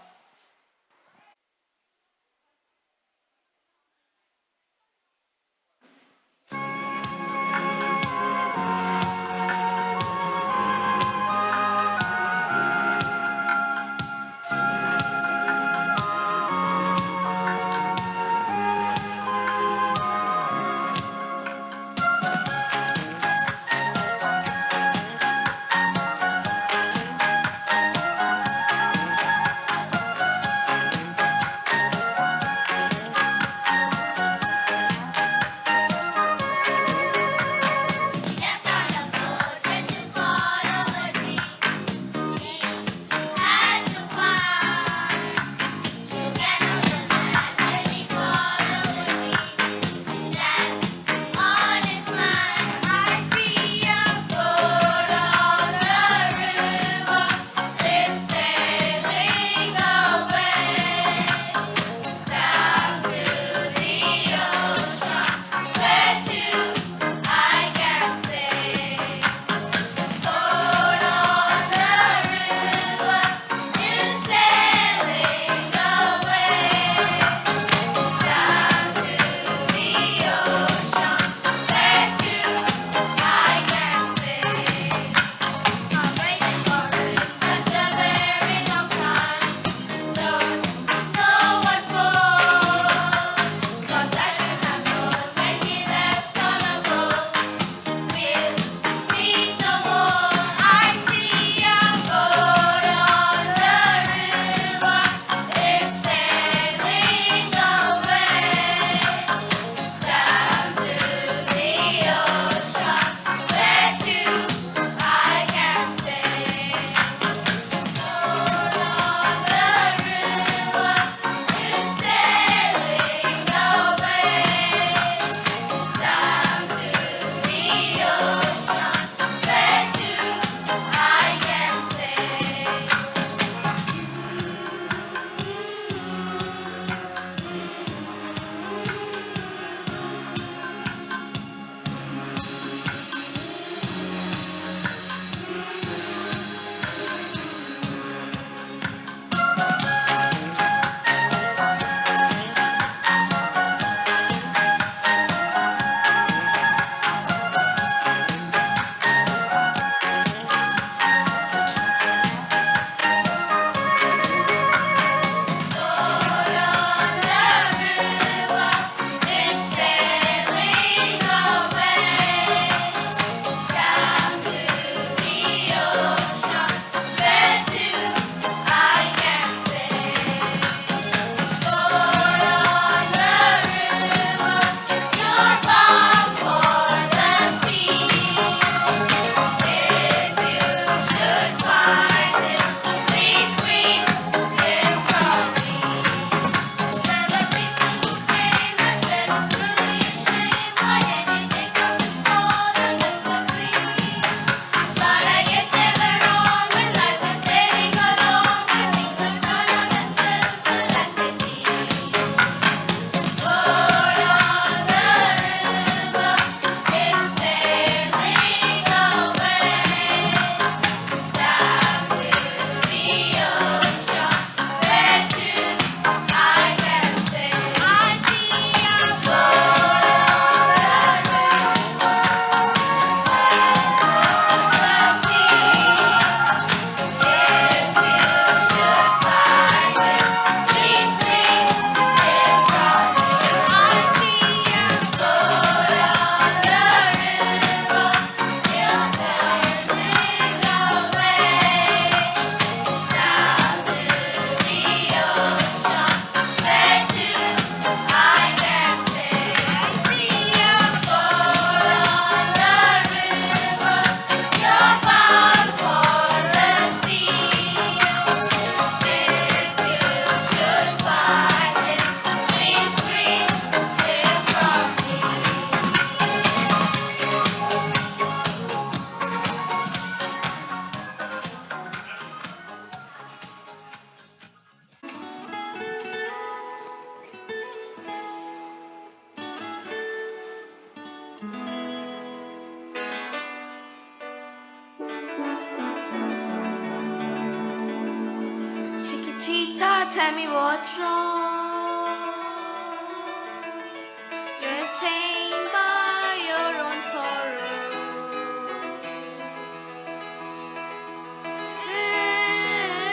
teacher, tell me what's wrong. You're chained by your own sorrow. In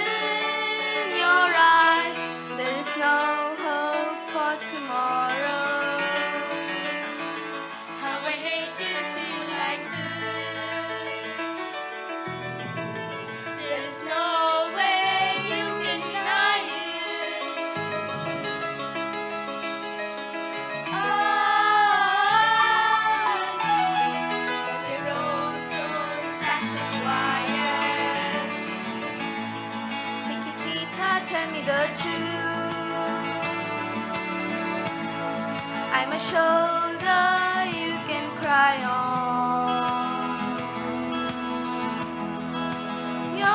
your eyes, there is no hope for tomorrow. How I hate to see you like this. There is no way you can deny it. I see that you're all so sad and quiet. Chiquitita, tell me the truth. I'm a shoulder you can cry on. Your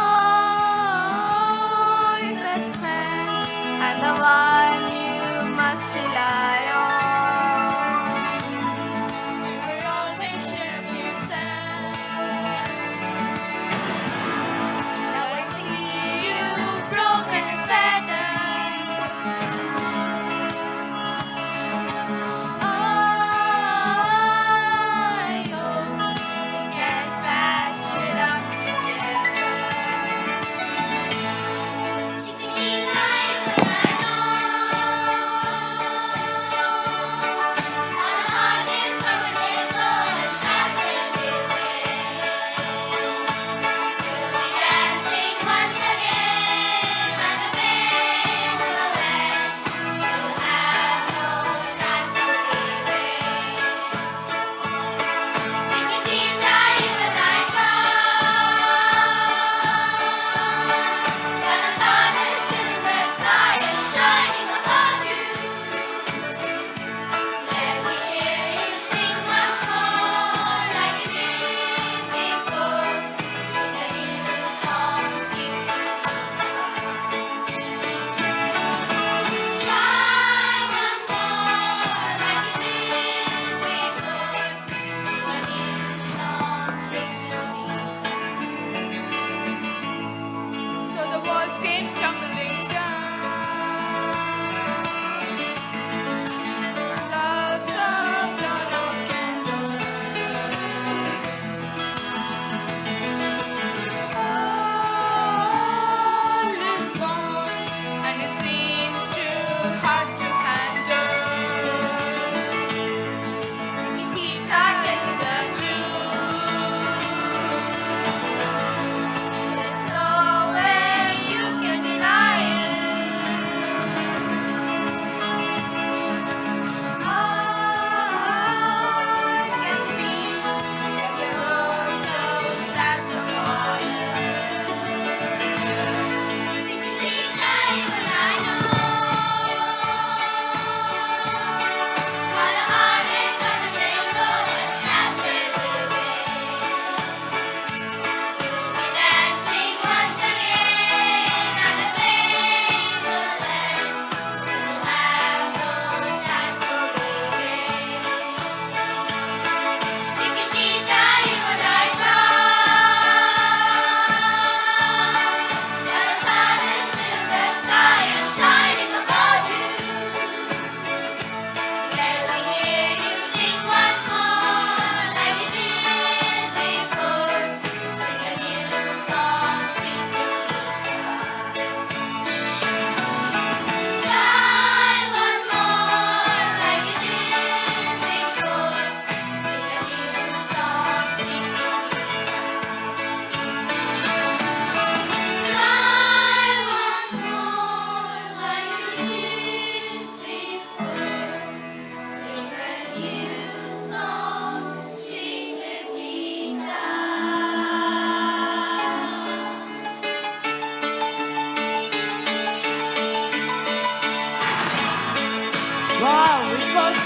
best friend, I'm the one you must rely on. You were always sure of yourself. Now I see you broken and battered. I hope we can patch it up together. Chiquitita, you and I know all the hard days come and they go, and sad will be away. We'll be dancing once again, and the pain will end. You'll have no time to leave. Chiquitita, you and I while the sun is still in the sky and shining above you. Let me hear you sing once more like you did before. Sing a new song, Chiquitita. Try once more like you did before. Sing a new song, Chiquitita. So the walls came tumbling down. Love's a blood of candle. All is gone, and it seems too hard to handle. Chiquitita, tell me the truth. There's no way you can deny it. I can see that you're all so sad, so quiet. Chiquitita, you and I know all the hard days come and they go, and sad will be away. You'll be dancing once again, and the pain will end. You'll have no time for leaving. Chiquitita, you and I while the sun is still in the sky and shining above you. Let me hear you sing once more like you did before. Sing a new song, Chiquitita. Try once more like you did before. Sing a new song, Chiquitita. Try once more like you did before. Sing a new song, Chiquitita. Wow, it was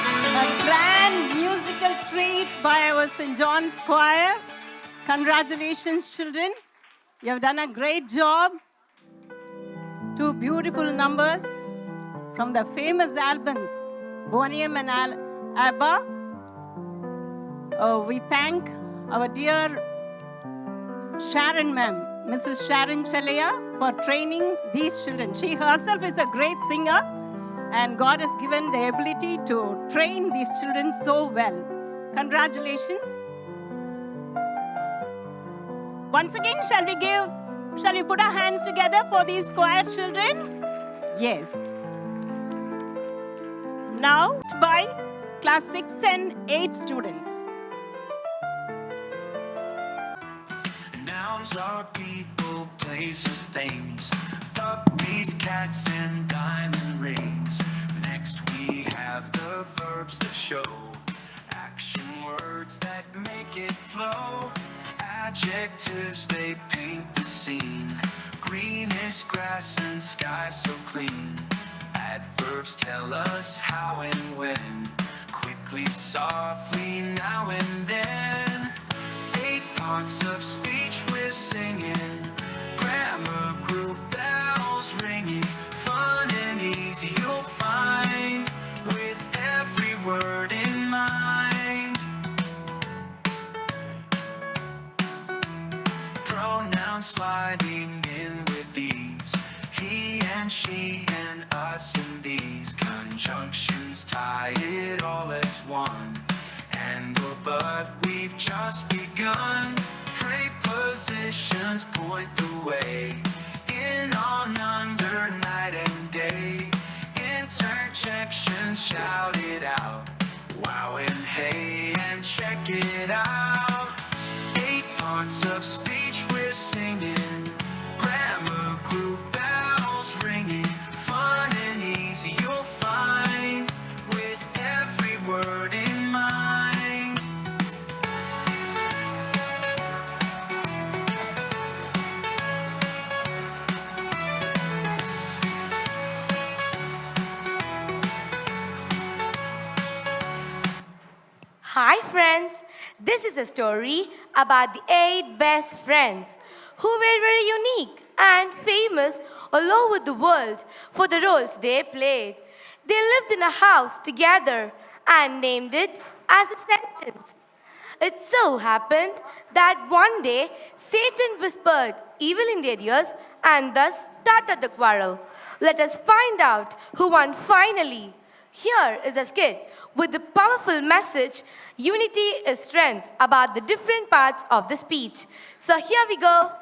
a grand musical treat by our St. John's choir. Congratulations, children. You have done a great job. Two beautiful numbers from the famous albums, Boney M and ABBA. We thank our dear Sharon ma'am, Mrs. Sharon Chalaya, for training these children. She herself is a great singer, and God has given the ability to train these children so well. Congratulations. Once again, shall we put our hands together for these choir children? Yes. Now, by class 6 and 8 students. Nouns are people, places, things. Puppies, cats, and diamond rings. Next we have the verbs that show action words that make it flow. Adjectives, they paint the scene. Green is grass and sky so clean. Adverbs tell us how and when. Quickly, softly, now and then. 8 parts of speech we're singing. Grammar, groove, bells ringing. Fun and easy you'll find, with every word in mind. Pronouns sliding in with ease. He and she and us and these. Conjunctions tie it all as one. And or but we've just begun. Prepositions point the way. In, on, under, night and day. Interjections shout it out. Wow and hey, and check it out. 8 parts of speech we're singing. Grammar, groove, bells ringing. Fun and easy you'll find, with every word in mind. Hi friends, this is a story about the 8 best friends who were very unique and famous all over the world for the roles they played. They lived in a house together and named it as a sentence. It so happened that one day Satan whispered evil in their ears and thus started the quarrel. Let us find out who won finally. Here is a skit with the powerful message, unity is strength, about the different parts of the speech. So here we go.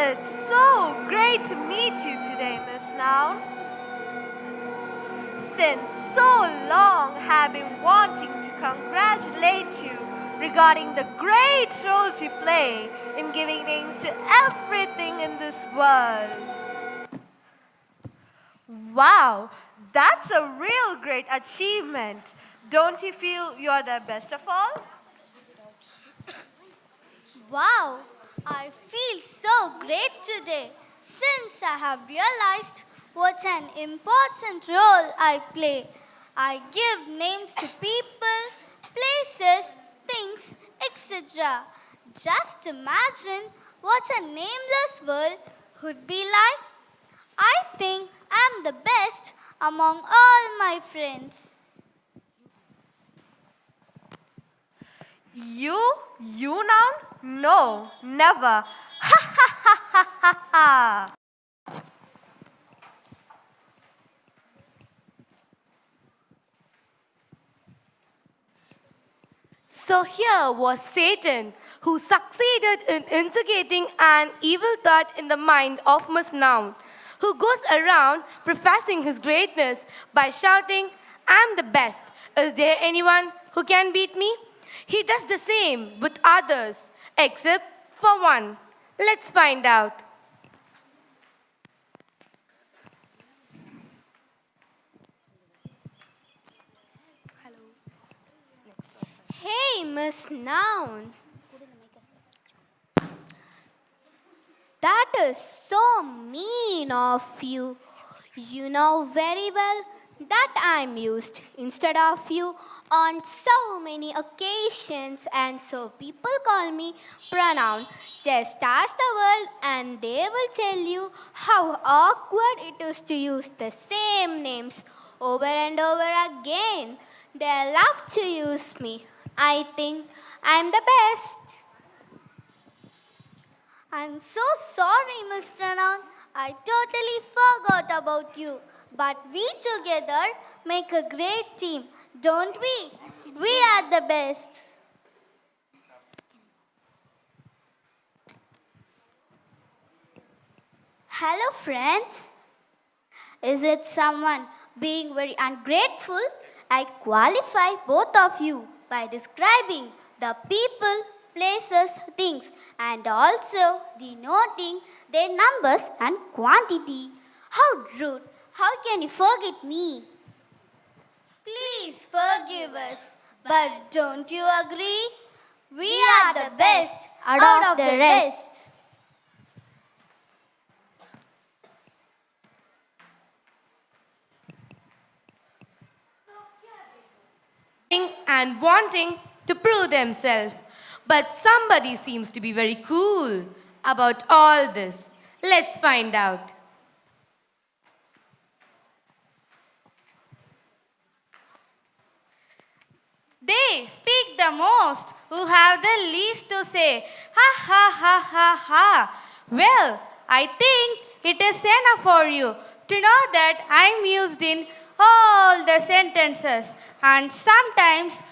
It's so great to meet you today, Miss Noun. Since so long have been wanting to congratulate you regarding the great roles you play in giving names to everything in this world. Wow, that's a real great achievement. Don't you feel you're the best of all? Wow, I feel so great today since I have realized what an important role I play. I give names to people, places, things, etc. Just imagine what a nameless world would be like. I think I'm the best among all my friends. You now? No, never. Ha ha ha ha ha ha. So here was Satan, who succeeded in instigating an evil thought in the mind of Miss Noun, who goes around professing his greatness by shouting I'm the best. Is there anyone who can beat me? He does the same with others, except for one. Let's find out. Hey, Miss Noun. That is so mean of you. You know very well that I'm used instead of you on so many occasions, and so people call me pronoun. Just ask the world and they will tell you how awkward it is to use the same names over and over again. They love to use me. I think I'm the best. I'm so sorry, Miss Pronoun. I totally forgot about you. But we together make a great team, don't we? We are the best. Hello, friends. Is it someone being very ungrateful? I qualify both of you by describing the people, places, things, and also denoting their numbers and quantity. How rude! How can you forget me? Please forgive us, but don't you agree? We are the best out of the rest. And wanting to prove themselves. But somebody seems to be very cool about all this. Let's find out. They speak the most, who have the least to say. Ha ha ha ha ha. Well, I think it is enough for you to know that I'm used in all the sentences. And sometimes,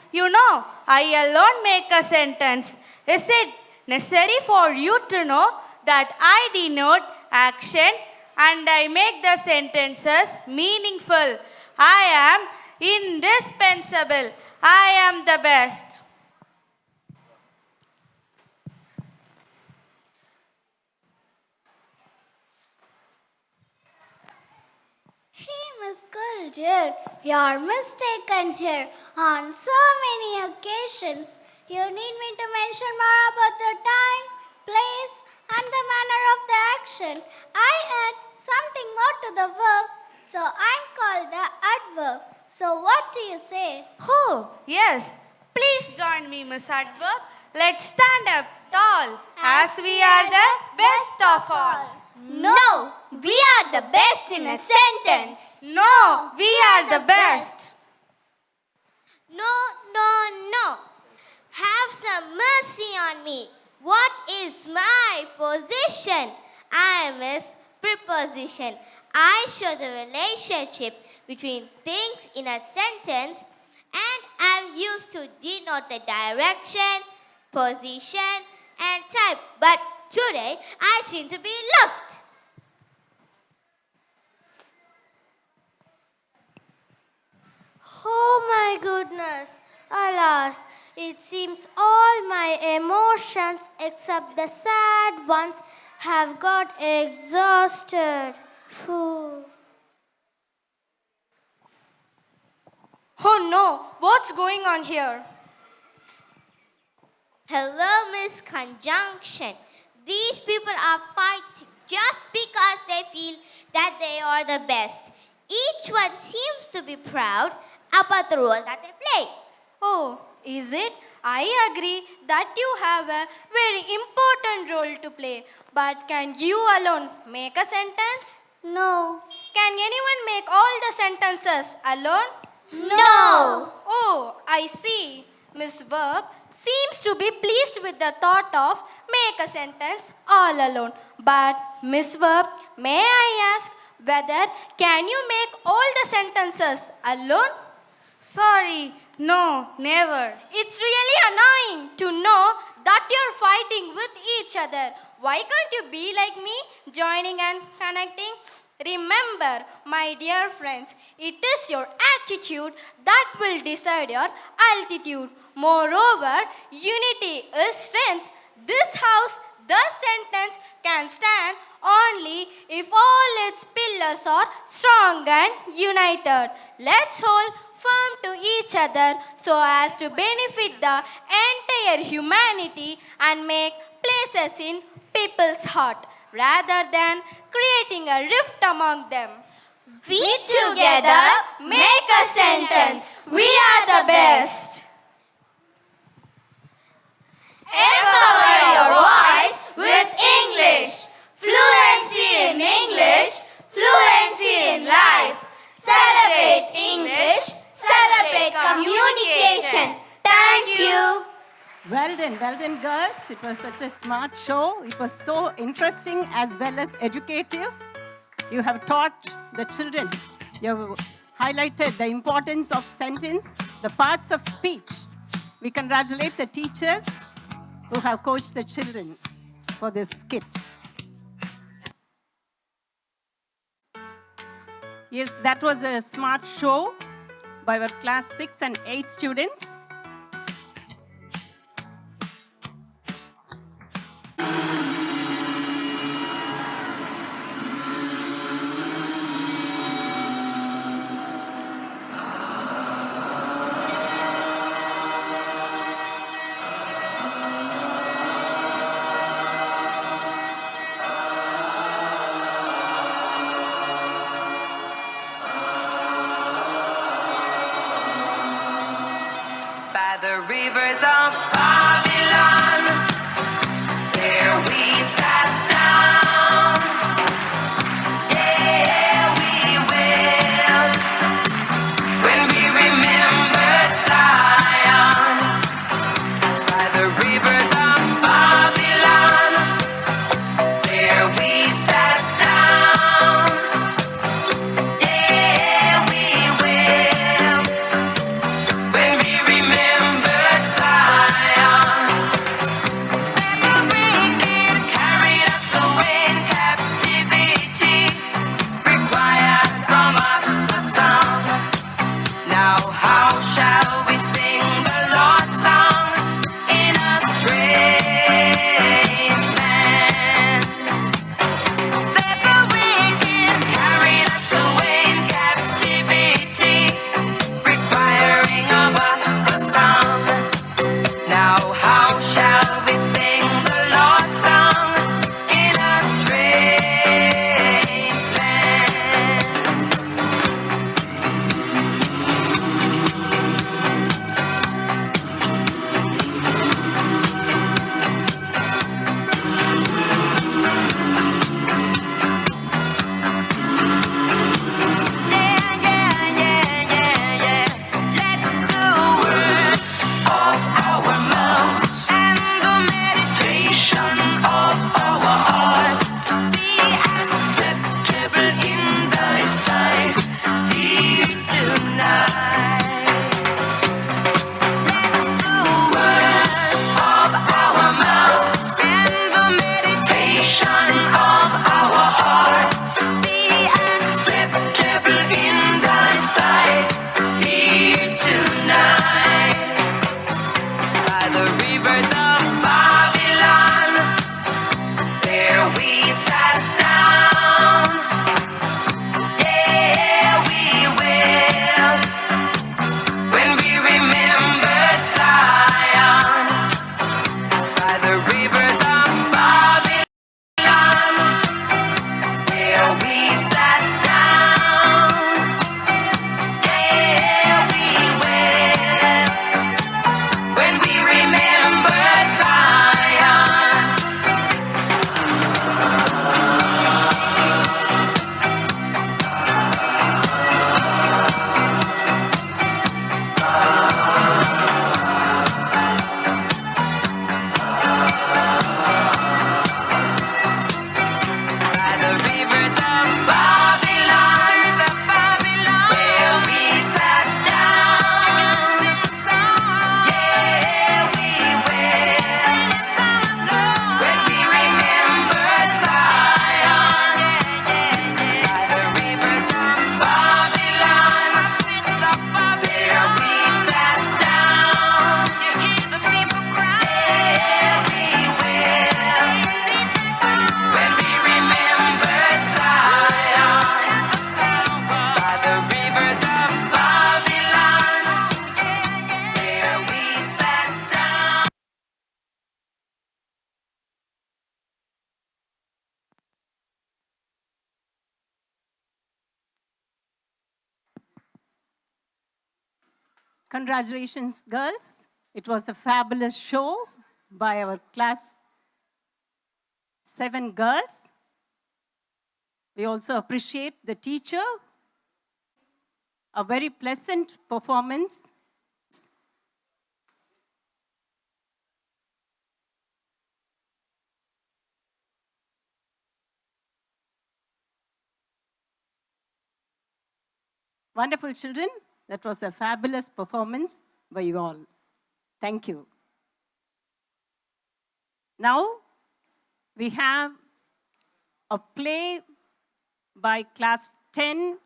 I alone make a sentence. Is it necessary for you to know that I denote action and I make the sentences meaningful? I am indispensable. I am the best. Hey, Miss Girl, dear, you're mistaken here. On so many occasions, you need me to mention more about the time, place, and the manner of the action. I add something more to the verb, so I'm called the adverb. So what do you say? Oh, yes. Please join me, Miss Adverb. Let's stand up tall, as we are the best of all. No, we are the best in a sentence. No, we are the best. No, no, no. Have some mercy on me. What is my position? I am a preposition. I show the relationship between things in a sentence and am used to denote the direction, position, and type. But today, I seem to be lost. Oh my goodness. Alas, it seems all my emotions except the sad ones have got exhausted. Phew. Oh no, what's going on here? Hello, Miss Conjunction. These people are fighting just because they feel that they are the best. Each one seems to be proud about the role that they play. Oh, is it? I agree that you have a very important role to play. But can you alone make a sentence? No. Can anyone make all the sentences alone? No. Oh, I see. Miss Verb seems to be pleased with the thought of make a sentence all alone. But Miss Verb, may I ask whether can you make all the sentences alone? Sorry, no, never. It's really annoying to know that you're fighting with each other. Why can't you be like me, joining and connecting? Remember, my dear friends, it is your attitude that will decide your altitude. Moreover, unity is strength. This house, the sentence, can stand only if all its pillars are strong and united. Let's hold firm to each other so as to benefit the entire humanity and make places in people's heart rather than creating a rift among them. We together make a sentence. We are the best. Empower your voice with English. Fluency in English, fluency in life. Celebrate English, celebrate communication. Thank you. Well done, girls. It was such a smart show. It was so interesting as well as educative. You have taught the children. You have highlighted the importance of sentence, the parts of speech. We congratulate the teachers who have coached the children for this skit. Yes, that was a smart show by our class 6 and 8 students. By the rivers of Babylon, there we sat down. Yeah, we will. When we remembered Zion. By the rivers of Babylon, there we sat down. Yeah, we will. When we remembered Zion. Congratulations, girls. It was a fabulous show by our class 7 girls. We also appreciate the teacher. A very pleasant performance. Wonderful children. That was a fabulous performance by you all. Thank you. Now, we have a play by class 10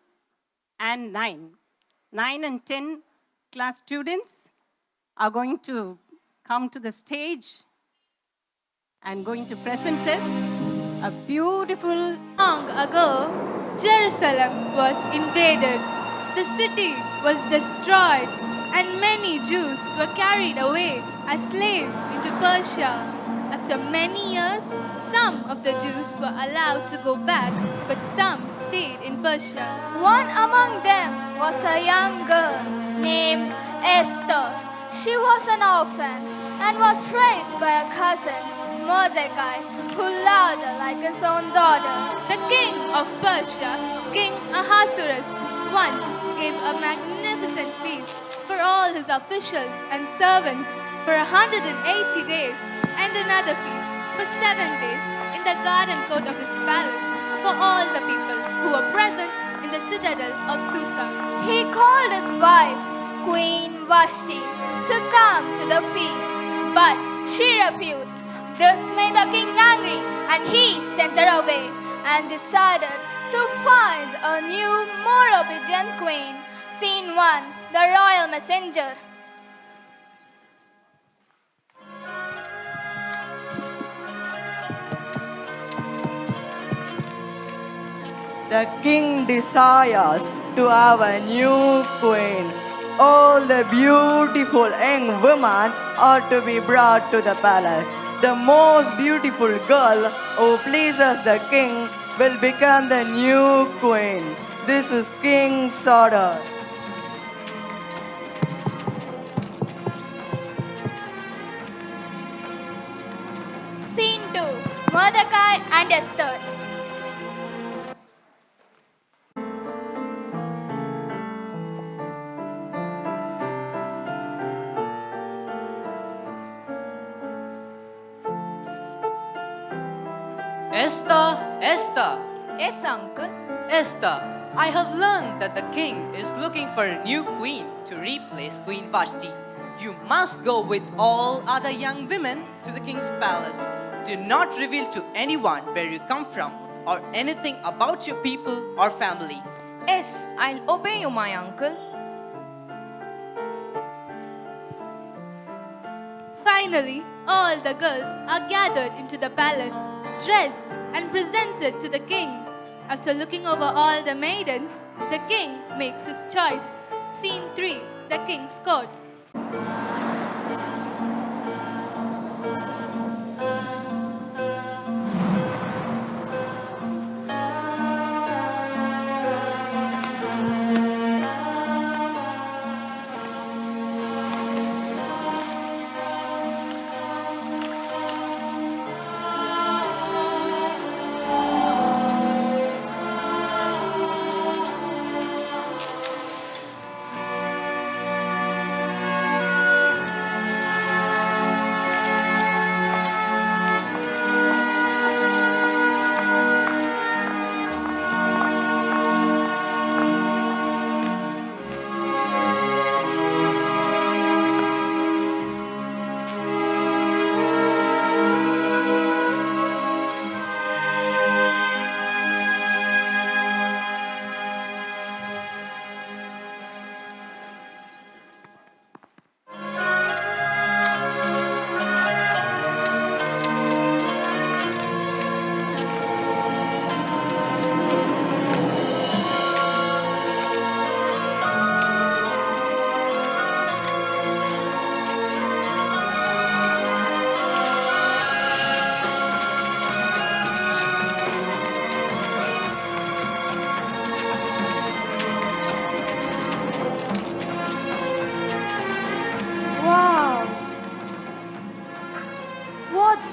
and 9. 9 and 10 class students are going to come to the stage and going to present us a beautiful. Long ago, Jerusalem was invaded. The city was destroyed, and many Jews were carried away as slaves into Persia. After many years, some of the Jews were allowed to go back, but some stayed in Persia. One among them was a young girl named Esther. She was an orphan and was raised by a cousin, Mordecai, who loved her like his own daughter. The king of Persia, King Ahasuerus, once gave a magnificent feast for all his officials and servants for 180 days, and another feast for 7 days in the garden court of his palace for all the people who were present in the citadel of Susa. He called his wife, Queen Vashti, to come to the feast, but she refused. This made the king angry, and he sent her away and decided to find a new, more obedient queen. Scene 1, the royal messenger. The king desires to have a new queen. All the beautiful young women are to be brought to the palace. The most beautiful girl who pleases the king will become the new queen. This is king's order. Scene 2, Mordecai and Esther. Esther, Esther. Yes, uncle. Esther, I have learned that the king is looking for a new queen to replace Queen Vashti. You must go with all other young women to the king's palace. Do not reveal to anyone where you come from or anything about your people or family. Yes, I'll obey you, my uncle. Finally, all the girls are gathered into the palace, dressed and presented to the king. After looking over all the maidens, the king makes his choice. Scene 3, the king's court.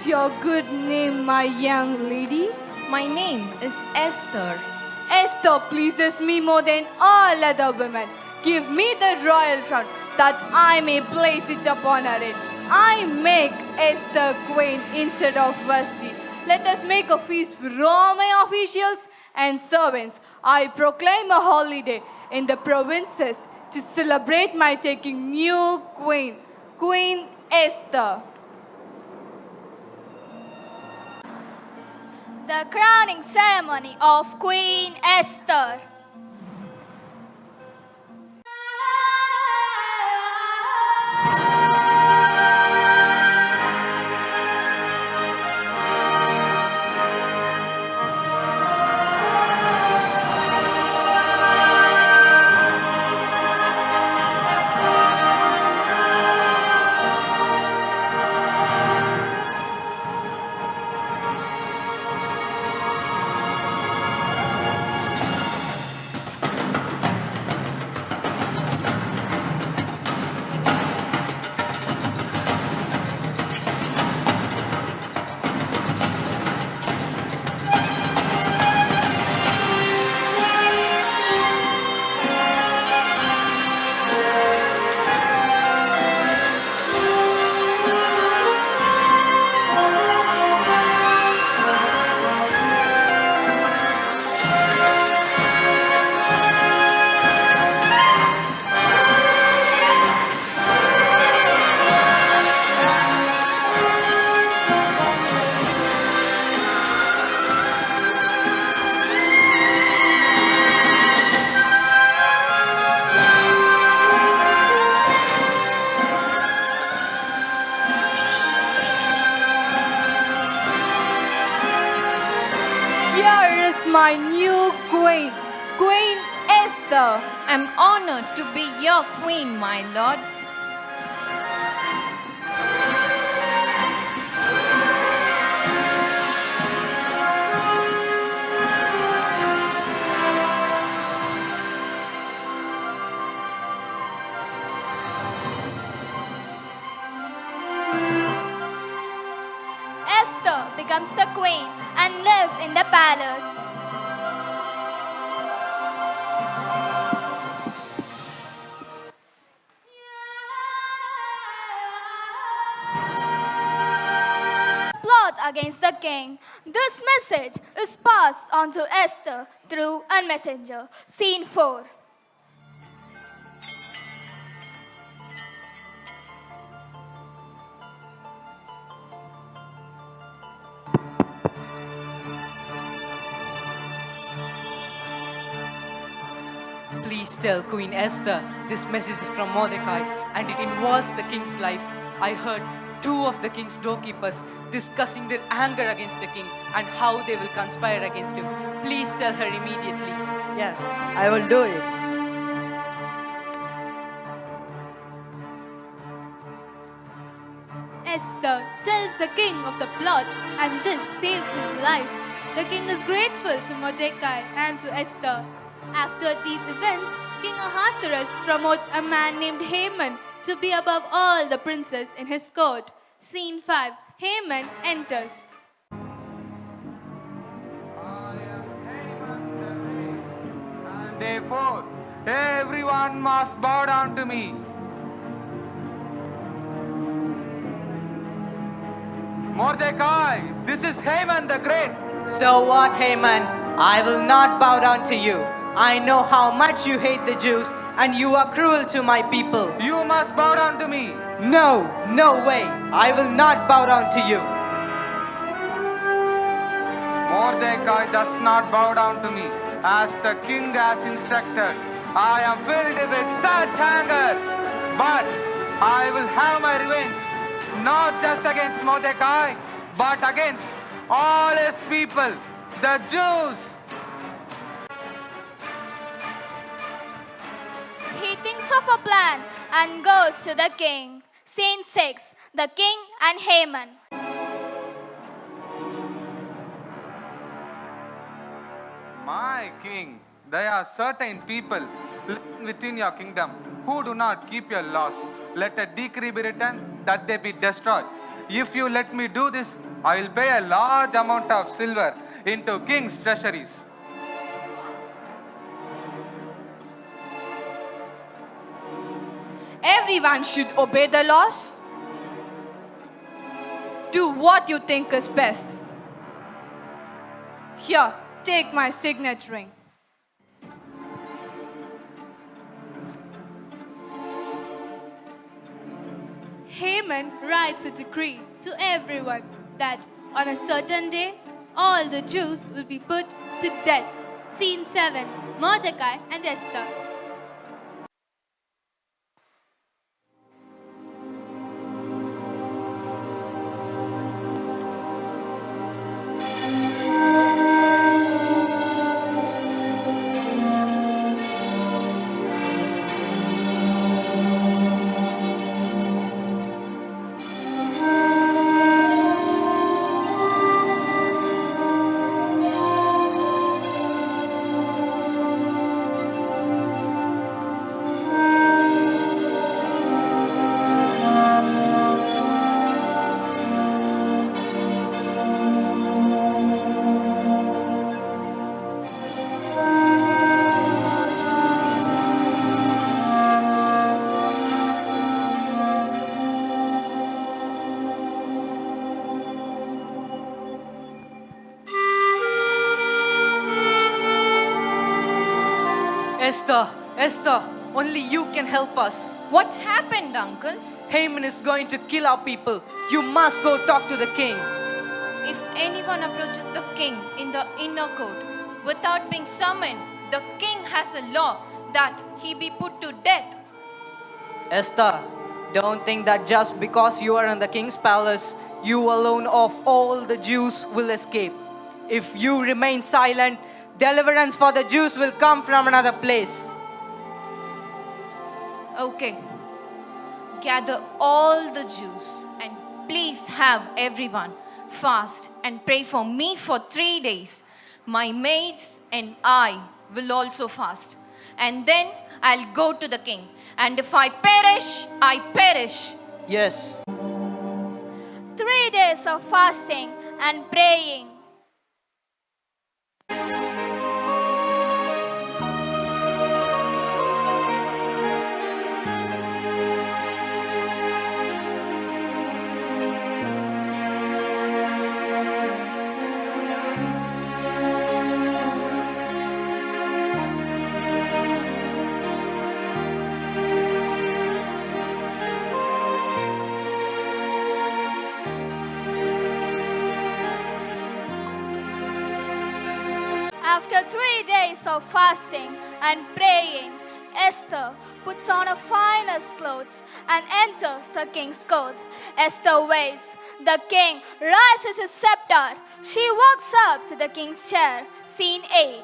your good name, my young lady? My name is Esther. Esther pleases me more than all other women. Give me the royal crown that I may place it upon her head. I make Esther queen instead of Vashti. Let us make a feast for all my officials and servants. I proclaim a holiday in the provinces to celebrate my taking new queen, Queen Esther. The crowning ceremony of Queen Esther. Here is my new queen, Queen Esther. I'm honored to be your queen, my lord. Esther becomes the queen and lives in the palace. Plot against the king. This message is passed on to Esther through a messenger. Scene 4. Please tell Queen Esther this message is from Mordecai and it involves the king's life. I heard two of the king's doorkeepers discussing their anger against the king and how they will conspire against him. Please tell her immediately. Yes, I will do it. Esther tells the king of the plot, and this saves his life. The king is grateful to Mordecai and to Esther. After these events, King Ahasuerus promotes a man named Haman to be above all the princes in his court. Scene 5. Haman enters. And therefore, everyone must bow down to me. Mordecai, this is Haman the Great. So what, Haman? I will not bow down to you. I know how much you hate the Jews and you are cruel to my people. You must bow down to me. No, no way. I will not bow down to you. Mordecai does not bow down to me as the king has instructed. I am filled with such anger, but I will have my revenge, not just against Mordecai, but against all his people, the Jews. He thinks of a plan and goes to the king. Scene 6. The king and Haman. My king, there are certain people living within your kingdom who do not keep your laws. Let a decree be written that they be destroyed. If you let me do this, I will pay a large amount of silver into king's treasuries. Everyone should obey the laws. Do what you think is best. Here, take my signet ring. Haman writes a decree to everyone that on a certain day, all the Jews will be put to death. Scene 7, Mordecai and Esther. Esther, Esther, only you can help us. What happened, Uncle? Haman is going to kill our people. You must go talk to the king. If anyone approaches the king in the inner court without being summoned, the king has a law that he be put to death. Esther, don't think that just because you are in the king's palace, you alone of all the Jews will escape. If you remain silent, deliverance for the Jews will come from another place. Okay. Gather all the Jews and please have everyone fast and pray for me for 3 days. My maids and I will also fast. And then I'll go to the king. And if I perish, I perish. Yes. 3 days of fasting and praying. After 3 days of fasting and praying, Esther puts on her finest clothes and enters the king's court. Esther waits. The king raises his scepter. She walks up to the king's chair. Scene 8.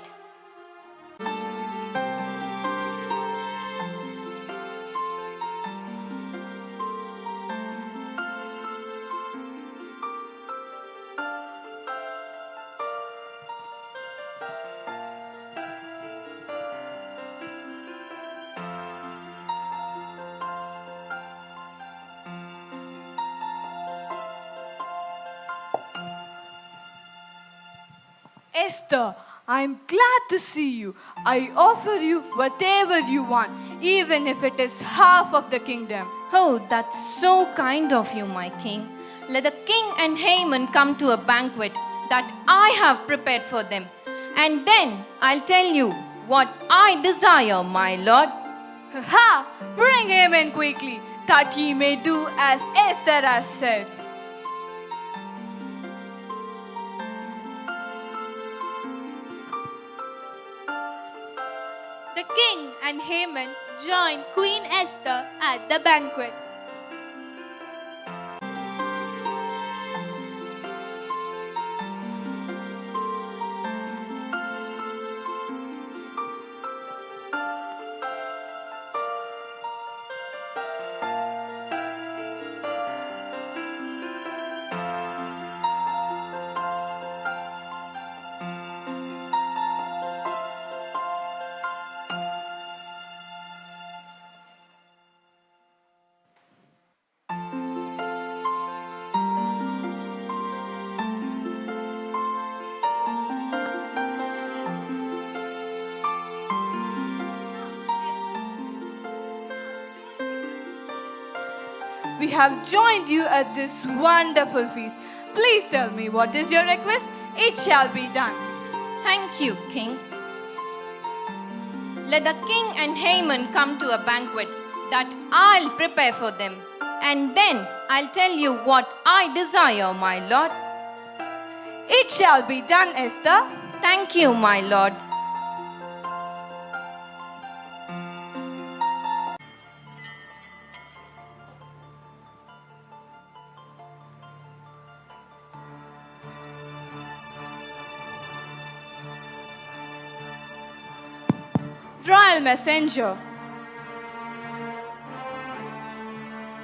Esther, I'm glad to see you. I offer you whatever you want, even if it is half of the kingdom. Oh, that's so kind of you, my king. Let the king and Haman come to a banquet that I have prepared for them. And then I'll tell you what I desire, my lord. Ha! Bring him in quickly, that he may do as Esther has said. The king and Haman join Queen Esther at the banquet. we have joined you at this wonderful feast. Please tell me, what is your request? It shall be done. Thank you, King. Let the king and Haman come to a banquet that I'll prepare for them, and then I'll tell you what I desire, my lord. It shall be done, Esther. Thank you, my lord. Royal messenger,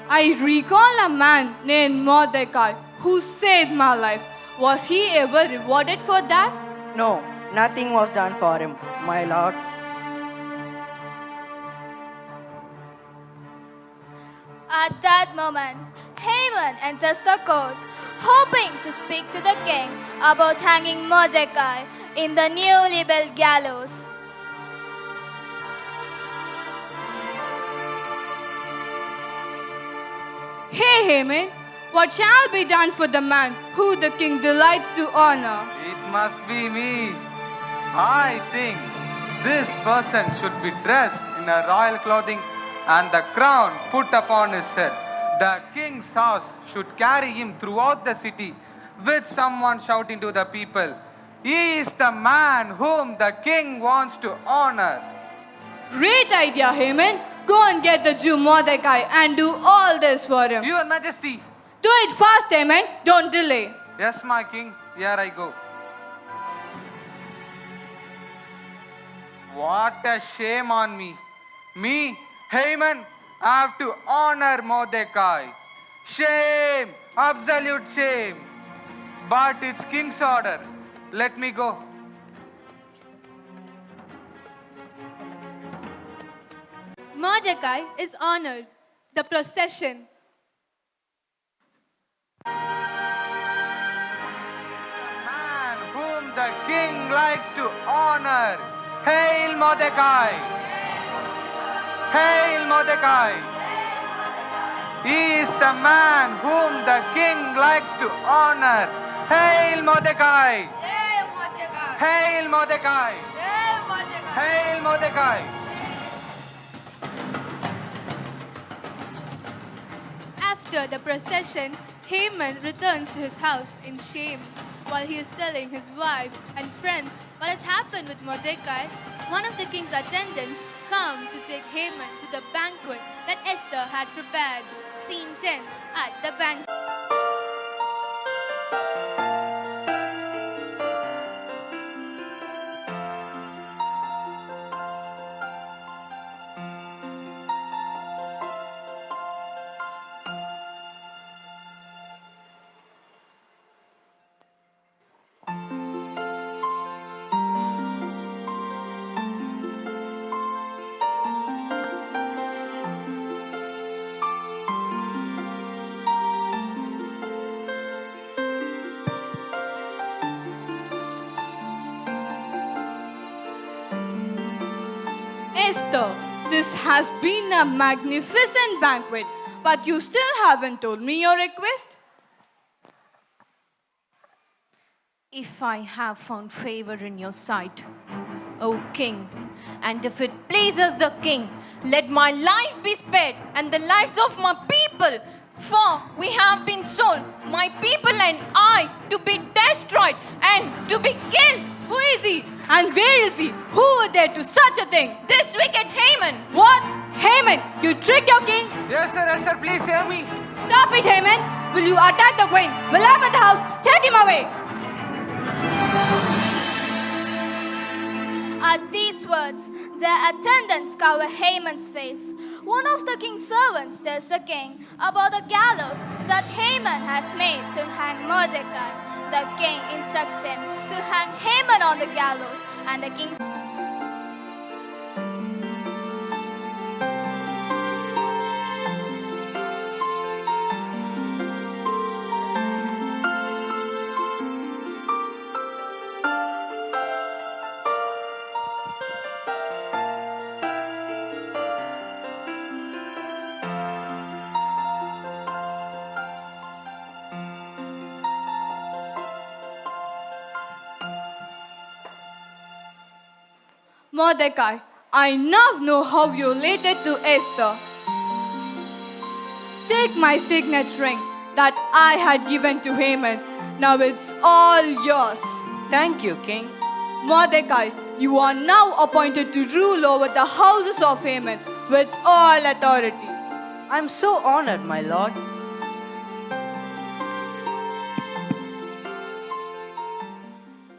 I recall a man named Mordecai who saved my life. Was he ever rewarded for that? No, nothing was done for him, my lord. At that moment, Haman enters the court, hoping to speak to the king about hanging Mordecai in the newly built gallows. Hey, Haman, what shall be done for the man who the king delights to honor? It must be me. I think this person should be dressed in a royal clothing and the crown put upon his head. The king's house should carry him throughout the city with someone shouting to the people, "He is the man whom the king wants to honor." Great idea, Haman. Go and get the Jew Mordecai and do all this for him. Your Majesty. Do it fast, Haman. Don't delay. Yes, my king. Here I go. What a shame on me. Me, Haman, have to honor Mordecai. Shame, absolute shame. But it's king's order. Let me go. Mordecai is honored. The procession. Man whom the king likes to honor. Hail Mordecai! Hail Mordecai! He is the man whom the king likes to honor. Hail Mordecai! Hail Mordecai! Hail Mordecai! After the procession, Haman returns to his house in shame. While he is telling his wife and friends what has happened with Mordecai, one of the king's attendants comes to take Haman to the banquet that Esther had prepared. Scene 10 at the banquet. Esther, this has been a magnificent banquet, but you still haven't told me your request. If I have found favor in your sight, O king, and if it pleases the king, let my life be spared and the lives of my people, for we have been sold, my people and I, to be destroyed and to be killed. Who is he? And where is he? Who would dare do such a thing? This wicked Haman. What? Haman, you tricked your king? Yes, sir, Esther, please hear me. Stop it, Haman. Will you attack the queen? Will I'm at the house. Take him away. At these words, their attendants cover Haman's face. One of the king's servants tells the king about the gallows that Haman has made to hang Mordecai. The king instructs them to hang Haman on the gallows, and the king Mordecai, I now know how you related to Esther. Take my signet ring that I had given to Haman. Now it's all yours. Thank you, King. Mordecai, you are now appointed to rule over the houses of Haman with all authority. I'm so honored, my lord.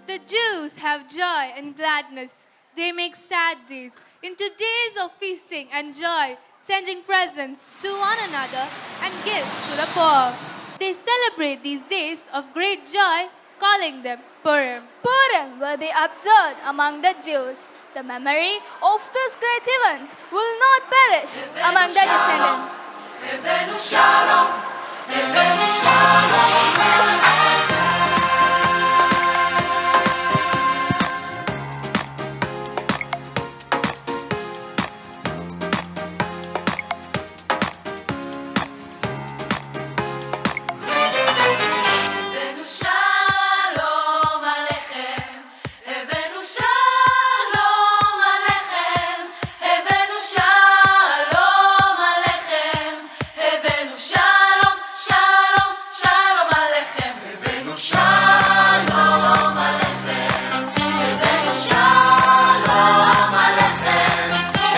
The Jews have joy and gladness. They make sad days into days of feasting and joy, sending presents to one another and gifts to the poor. They celebrate these days of great joy, calling them Purim. Purim will be observed among the Jews. The memory of these great events will not perish among the descendants. Evenu shalom, Evenu shalom. Evenu shalom alechem, Evenu shalom alechem, Evenu shalom alechem, Evenu shalom, shalom, shalom alechem, Evenu shalom alechem, Evenu shalom alechem,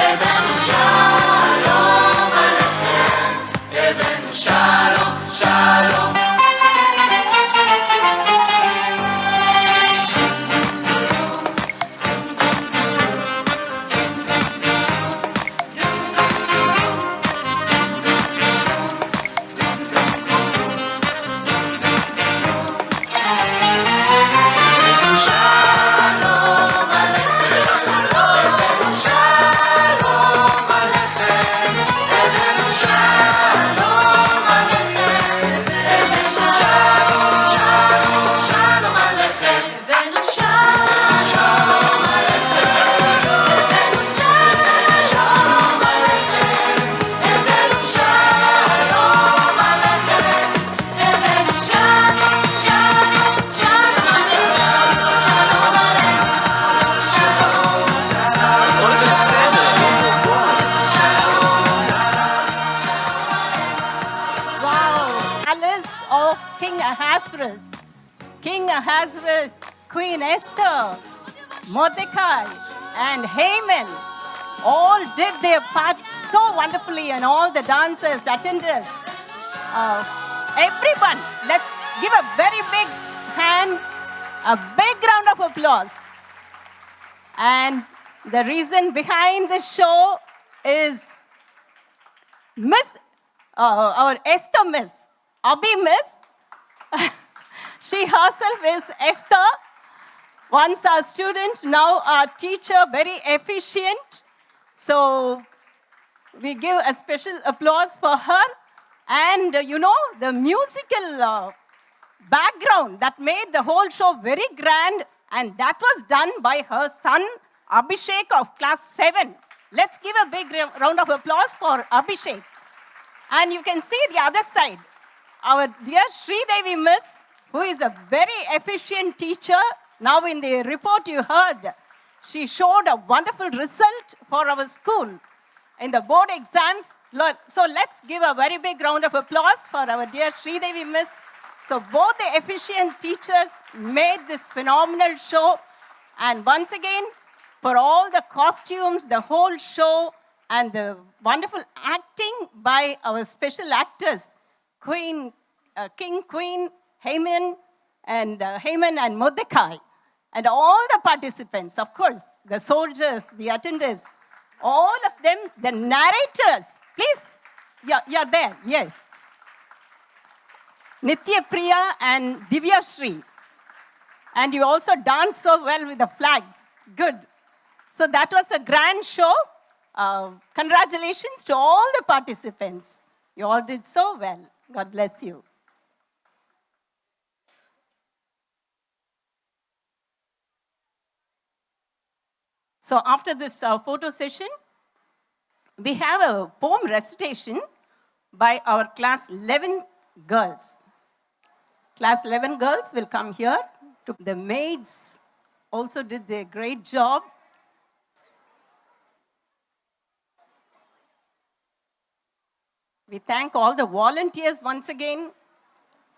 Evenu shalom alechem, Evenu shalom, shalom. Wow, palace of King Ahasuerus, King Ahasuerus, Queen Esther, Mordecai, and Haman all did their part so wonderfully, and all the dancers, attenders, everyone. Let's give a very big hand, a big round of applause. And the reason behind the show is Miss, our Esther Miss, Abhi Miss. She herself is Esther, once our student, now our teacher, very efficient. So we give a special applause for her. And you know, the musical background that made the whole show very grand, and that was done by her son, Abhishek of class 7. Let's give a big round of applause for Abhishek. And you can see the other side, our dear Sridevi Miss, who is a very efficient teacher. Now in the report you heard, she showed a wonderful result for our school in the board exams. So let's give a very big round of applause for our dear Sridevi Miss. So both the efficient teachers made this phenomenal show. And once again, for all the costumes, the whole show, and the wonderful acting by our special actors, King, Queen, Haman, and Mordecai, and all the participants, of course, the soldiers, the attenders, all of them, the narrators. Please, you're there, yes. Nitya Priya and Divya Shri. And you also danced so well with the flags. Good. So that was a grand show. Congratulations to all the participants. You all did so well. God bless you. So after this photo session, we have a poem recitation by our class 11 girls. Class 11 girls will come here. The maids also did their great job. We thank all the volunteers once again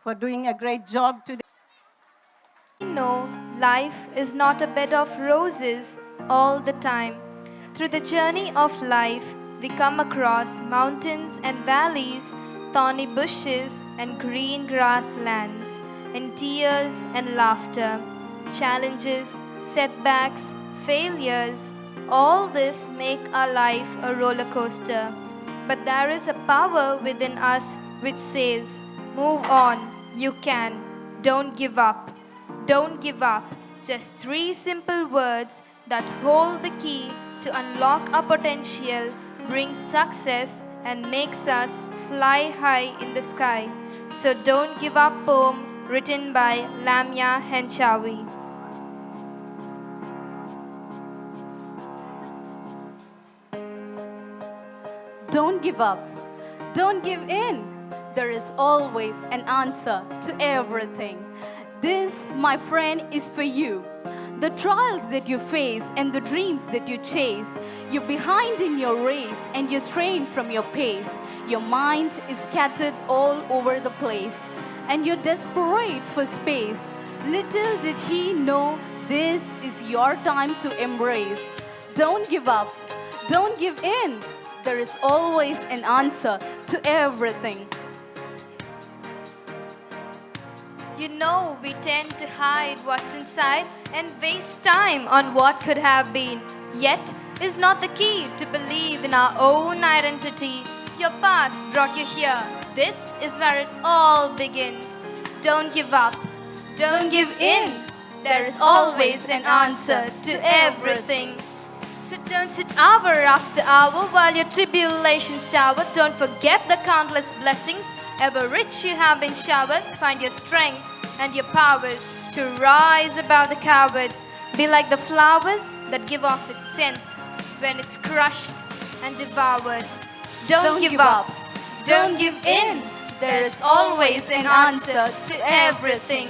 for doing a great job today. We know life is not a bed of roses all the time. Through the journey of life, we come across mountains and valleys, thorny bushes and green grasslands, and tears and laughter, challenges, setbacks, failures. All this make our life a roller coaster. But there is a power within us which says, move on, you can, don't give up. Don't give up. Just 3 simple words that hold the key to unlock our potential, brings success, and makes us fly high in the sky. So Don't Give Up poem written by Lamia Henchawi. Don't give up. Don't give in. There is always an answer to everything. This, my friend, is for you. The trials that you face and the dreams that you chase, you're behind in your race and you're strained from your pace. Your mind is scattered all over the place and you're desperate for space. Little did he know this is your time to embrace. Don't give up. Don't give in. There is always an answer to everything. You know, we tend to hide what's inside and waste time on what could have been. Yet, is not the key to believe in our own identity. Your past brought you here. This is where it all begins. Don't give up. Don't give in. There's always an answer to everything. So don't sit hour after hour while your tribulations tower. Don't forget the countless blessings ever rich you have been showered. Find your strength and your powers to rise above the cowards. Be like the flowers that give off its scent when it's crushed and devoured. Don't give up. Don't give in. There is always an answer to everything.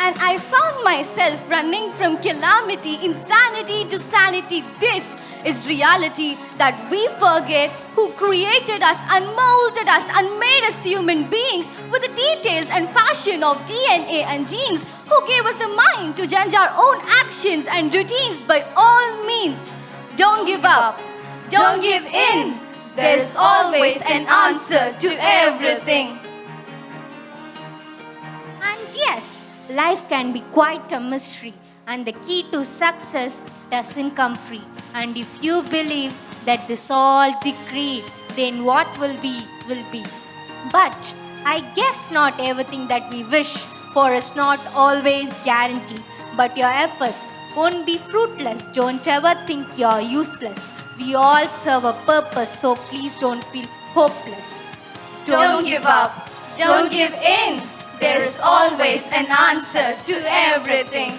And I found myself running from calamity, insanity to sanity. This is reality that we forget who created us and molded us and made us human beings with the details and fashion of DNA and genes, who gave us a mind to judge our own actions and routines by all means. Don't give up. Don't give in. There's always an answer to everything. And yes, life can be quite a mystery, and the key to success doesn't come free. And if you believe that this all decreed, then what will be, will be. But I guess not everything that we wish for is not always guaranteed. But your efforts won't be fruitless. Don't ever think you're useless. We all serve a purpose, so please don't feel hopeless. Don't give up. Don't give in. There is always an answer to everything.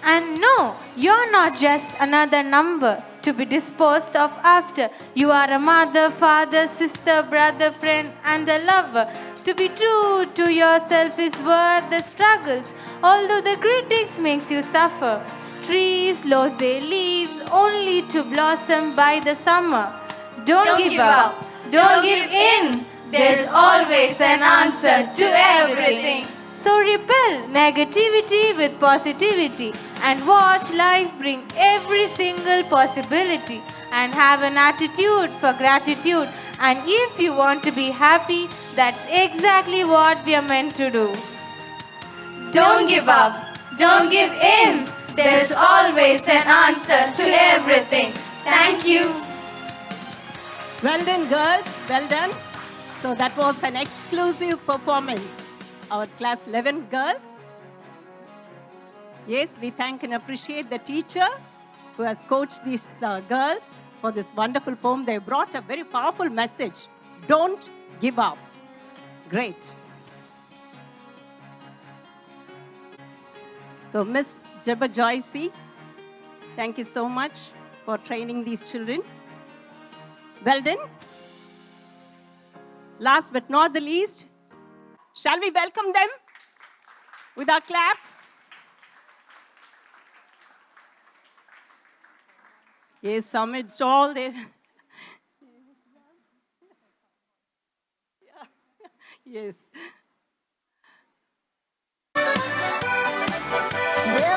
And no, you're not just another number to be disposed of after. You are a mother, father, sister, brother, friend, and a lover. To be true to yourself is worth the struggles, although the critics makes you suffer. Trees lose their leaves only to blossom by the summer. Don't give up. Don't give in. There's always an answer to everything. So repel negativity with positivity and watch life bring every single possibility, and have an attitude for gratitude. And if you want to be happy, that's exactly what we are meant to do. Don't give up. Don't give in. There's always an answer to everything. Thank you. Well done, girls. Well done. So that was an exclusive performance. Our class 11 girls. Yes, we thank and appreciate the teacher who has coached these girls for this wonderful poem. They brought a very powerful message. Don't give up. Great. So Miss Jeba Joycey, thank you so much for training these children. Well done. Last but not the least, shall we welcome them with our claps? Yes, amidst all their Yes. There's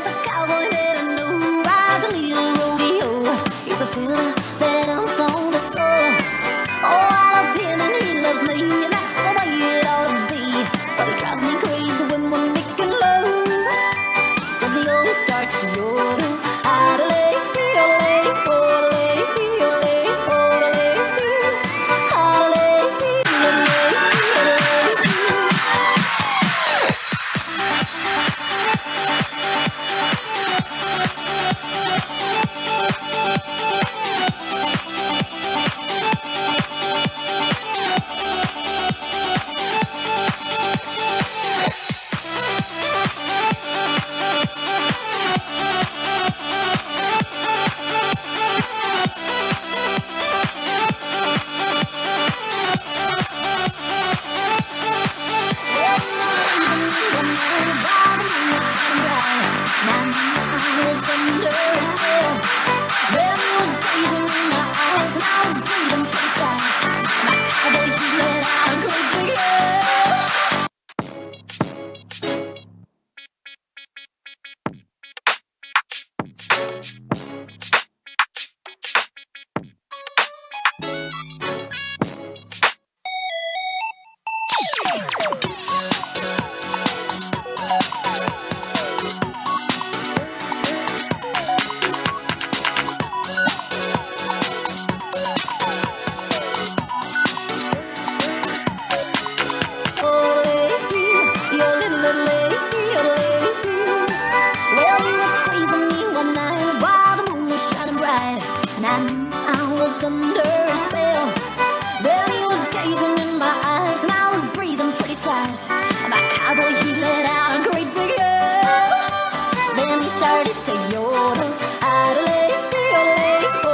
a cowboy that I know rides a little rodeo. He's a fella that I'm fond of so. Oh, I love him and he loves me, and that's the way it ought to be. But he drives me crazy when we're making love, 'cause he always starts to yodel. Idle, ole, ole, ole, ole, Well, he was squeezing me one night while the moon was shining bright, and I knew I was under a spell. Well, he was gazing in my eyes, and I was breathing pretty fast. And my cowboy, he let out a great big yell. Then he started to yodel. Idle, ole, ole, ole, ole,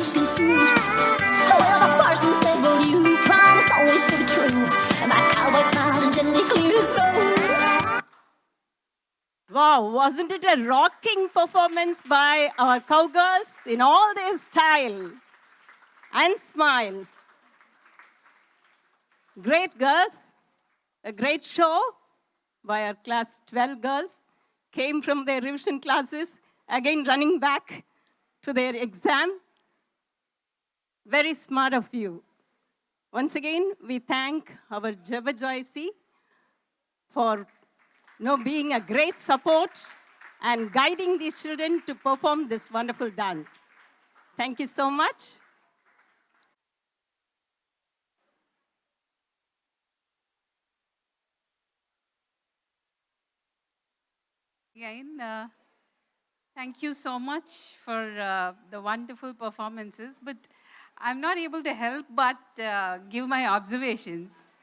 Christian suit. Well, the parson said, will you promise always to be true? And my cowboy smiled and gently cleared his throat. Wow, wasn't it a rocking performance by our cowgirls in all their style and smiles? Great girls, a great show by our class 12 girls, came from their revision classes, again running back to their exam. Very smart of you. Once again, we thank our Jabba for being a great support and guiding these children to perform this wonderful dance. Thank you so much. Again, thank you so much for the wonderful performances, but I'm not able to help but give my observations.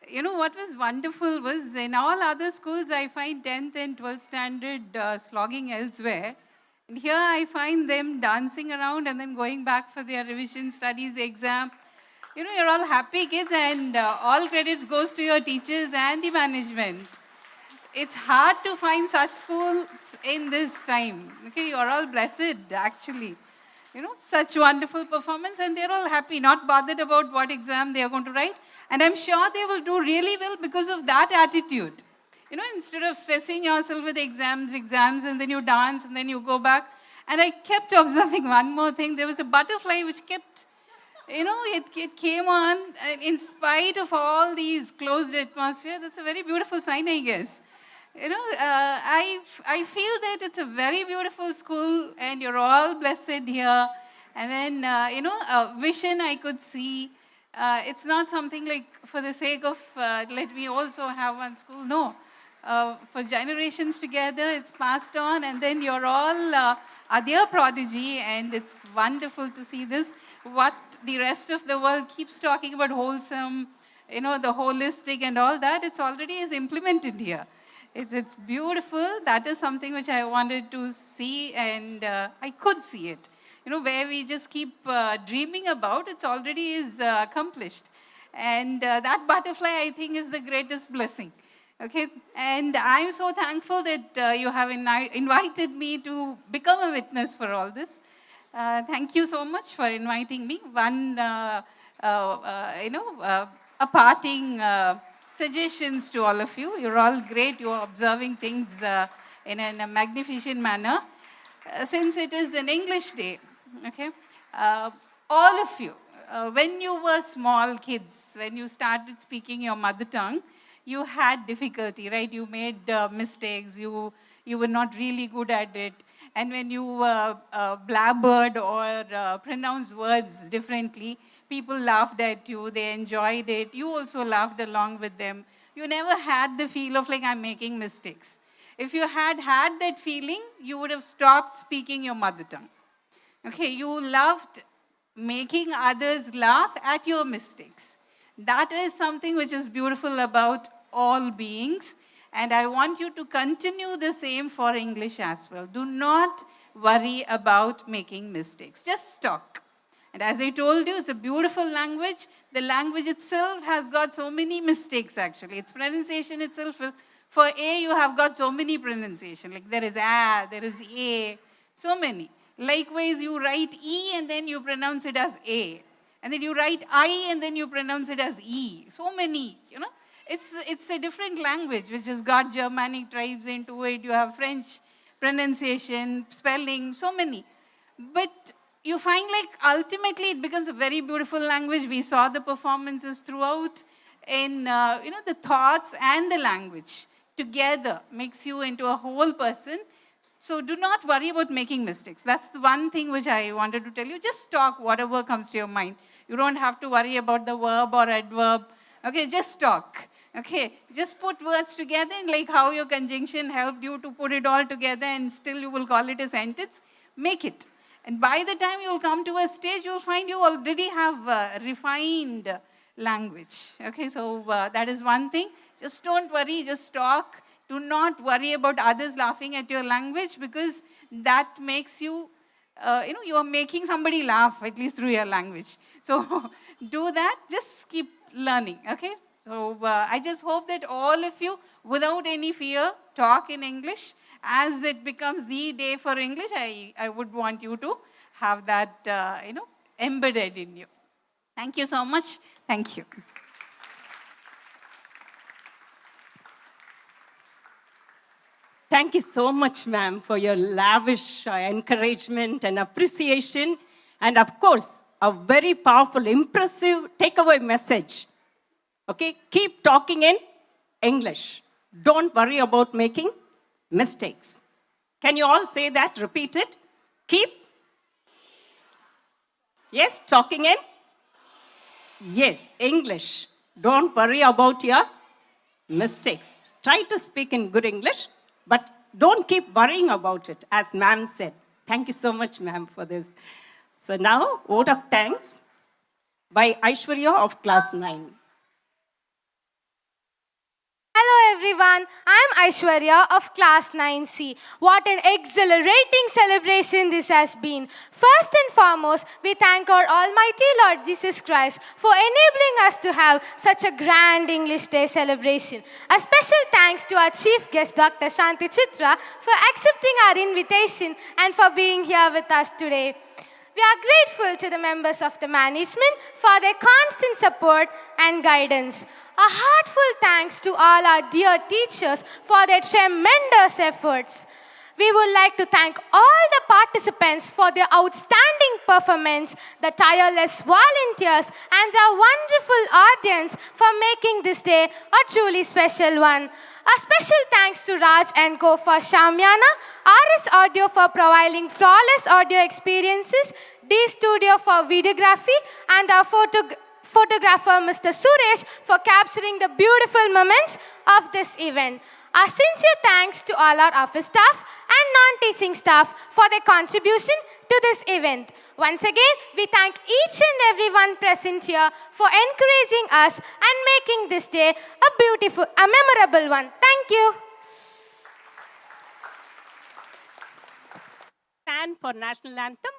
You know, what was wonderful was in all other schools, I find 10th and 12th standard slogging elsewhere. And here I find them dancing around and then going back for their revision studies exam. You know, you're all happy kids, and all credits goes to your teachers and the management. It's hard to find such schools in this time. Okay, you're all blessed, actually. You know, such wonderful performance, and they're all happy, not bothered about what exam they are going to write. And I'm sure they will do really well because of that attitude. You know, instead of stressing yourself with exams, and then you dance, and then you go back. And I kept observing one more thing. There was a butterfly which kept, you know, it came on in spite of all these closed atmosphere. That's a very beautiful sign, I guess. You know, I feel that it's a very beautiful school, and you're all blessed here. And then, you know, a vision I could see. It's not something like for the sake of let me also have one school. No. For generations together, it's passed on, and then you're all are their prodigy, and it's wonderful to see this. What the rest of the world keeps talking about, wholesome, you know, the holistic and all that, it's already is implemented here. It's beautiful. That is something which I wanted to see, and I could see it. You know, where we just keep dreaming about, it's already is accomplished. And that butterfly, I think, is the greatest blessing. Okay, and I'm so thankful that you have invited me to become a witness for all this. Thank you so much for inviting me. One, you know, a parting suggestions to all of you. You're all great. You're observing things in a magnificent manner. Since it is an English day, okay, all of you, when you were small kids, when you started speaking your mother tongue, you had difficulty, right? You made mistakes. You were not really good at it. And when you blabbered or pronounced words differently, people laughed at you. They enjoyed it. You also laughed along with them. You never had the feel of like, I'm making mistakes. If you had that feeling, you would have stopped speaking your mother tongue. Okay, you loved making others laugh at your mistakes. That is something which is beautiful about all beings. And I want you to continue the same for English as well. Do not worry about making mistakes. Just talk. And as I told you, it's a beautiful language. The language itself has got so many mistakes, actually. Its pronunciation itself, for A, you have got so many pronunciation. Like there is A, there is A, so many. Likewise, you write E and then you pronounce it as A. And then you write I and then you pronounce it as E. So many, you know. It's a different language which has got Germanic tribes into it. You have French pronunciation, spelling, so many. But you find like ultimately it becomes a very beautiful language. We saw the performances throughout in, you know, the thoughts and the language together makes you into a whole person. So do not worry about making mistakes. That's the one thing which I wanted to tell you. Just talk whatever comes to your mind. You don't have to worry about the verb or adverb. Okay, just talk. Okay, just put words together, and like how your conjunction helped you to put it all together and still you will call it a sentence. Make it. And by the time you'll come to a stage, you'll find you already have refined language. Okay, so that is one thing. Just don't worry, just talk. Do not worry about others laughing at your language, because that makes you, you know, you are making somebody laugh, at least through your language. So do that, just keep learning, okay? So I just hope that all of you, without any fear, talk in English. As it becomes the day for English, I would want you to have that, you know, embedded in you. Thank you so much. Thank you. Thank you so much, ma'am, for your lavish encouragement and appreciation. And of course, a very powerful, impressive takeaway message. Okay, keep talking in English. Don't worry about making mistakes. Can you all say that? Repeat it. Keep. Yes, talking in? Yes, English. Don't worry about your mistakes. Try to speak in good English, but don't keep worrying about it, as ma'am said. Thank you so much, ma'am, for this. So now, vote of thanks by Aishwarya of class 9. Hello everyone, I'm Aishwarya of class 9C. What an exhilarating celebration this has been. First and foremost, we thank our Almighty Lord Jesus Christ for enabling us to have such a grand English Day celebration. A special thanks to our chief guest, Dr. Shanti Chitra, for accepting our invitation and for being here with us today. We are grateful to the members of the management for their constant support and guidance. A heartfelt thanks to all our dear teachers for their tremendous efforts. We would like to thank all the participants for their outstanding performance, the tireless volunteers, and our wonderful audience for making this day a truly special one. A special thanks to Raj and Co for Shamyana, RS Audio for providing flawless audio experiences, D Studio for videography, and our photographer Mr. Suresh for capturing the beautiful moments of this event. Our sincere thanks to all our office staff and non-teaching staff for their contribution to this event. Once again, we thank each and everyone present here for encouraging us and making this day a memorable one. Thank you. Stand for national anthem.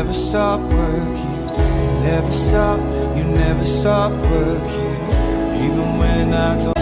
never stop working. You never stop working. Even when I don't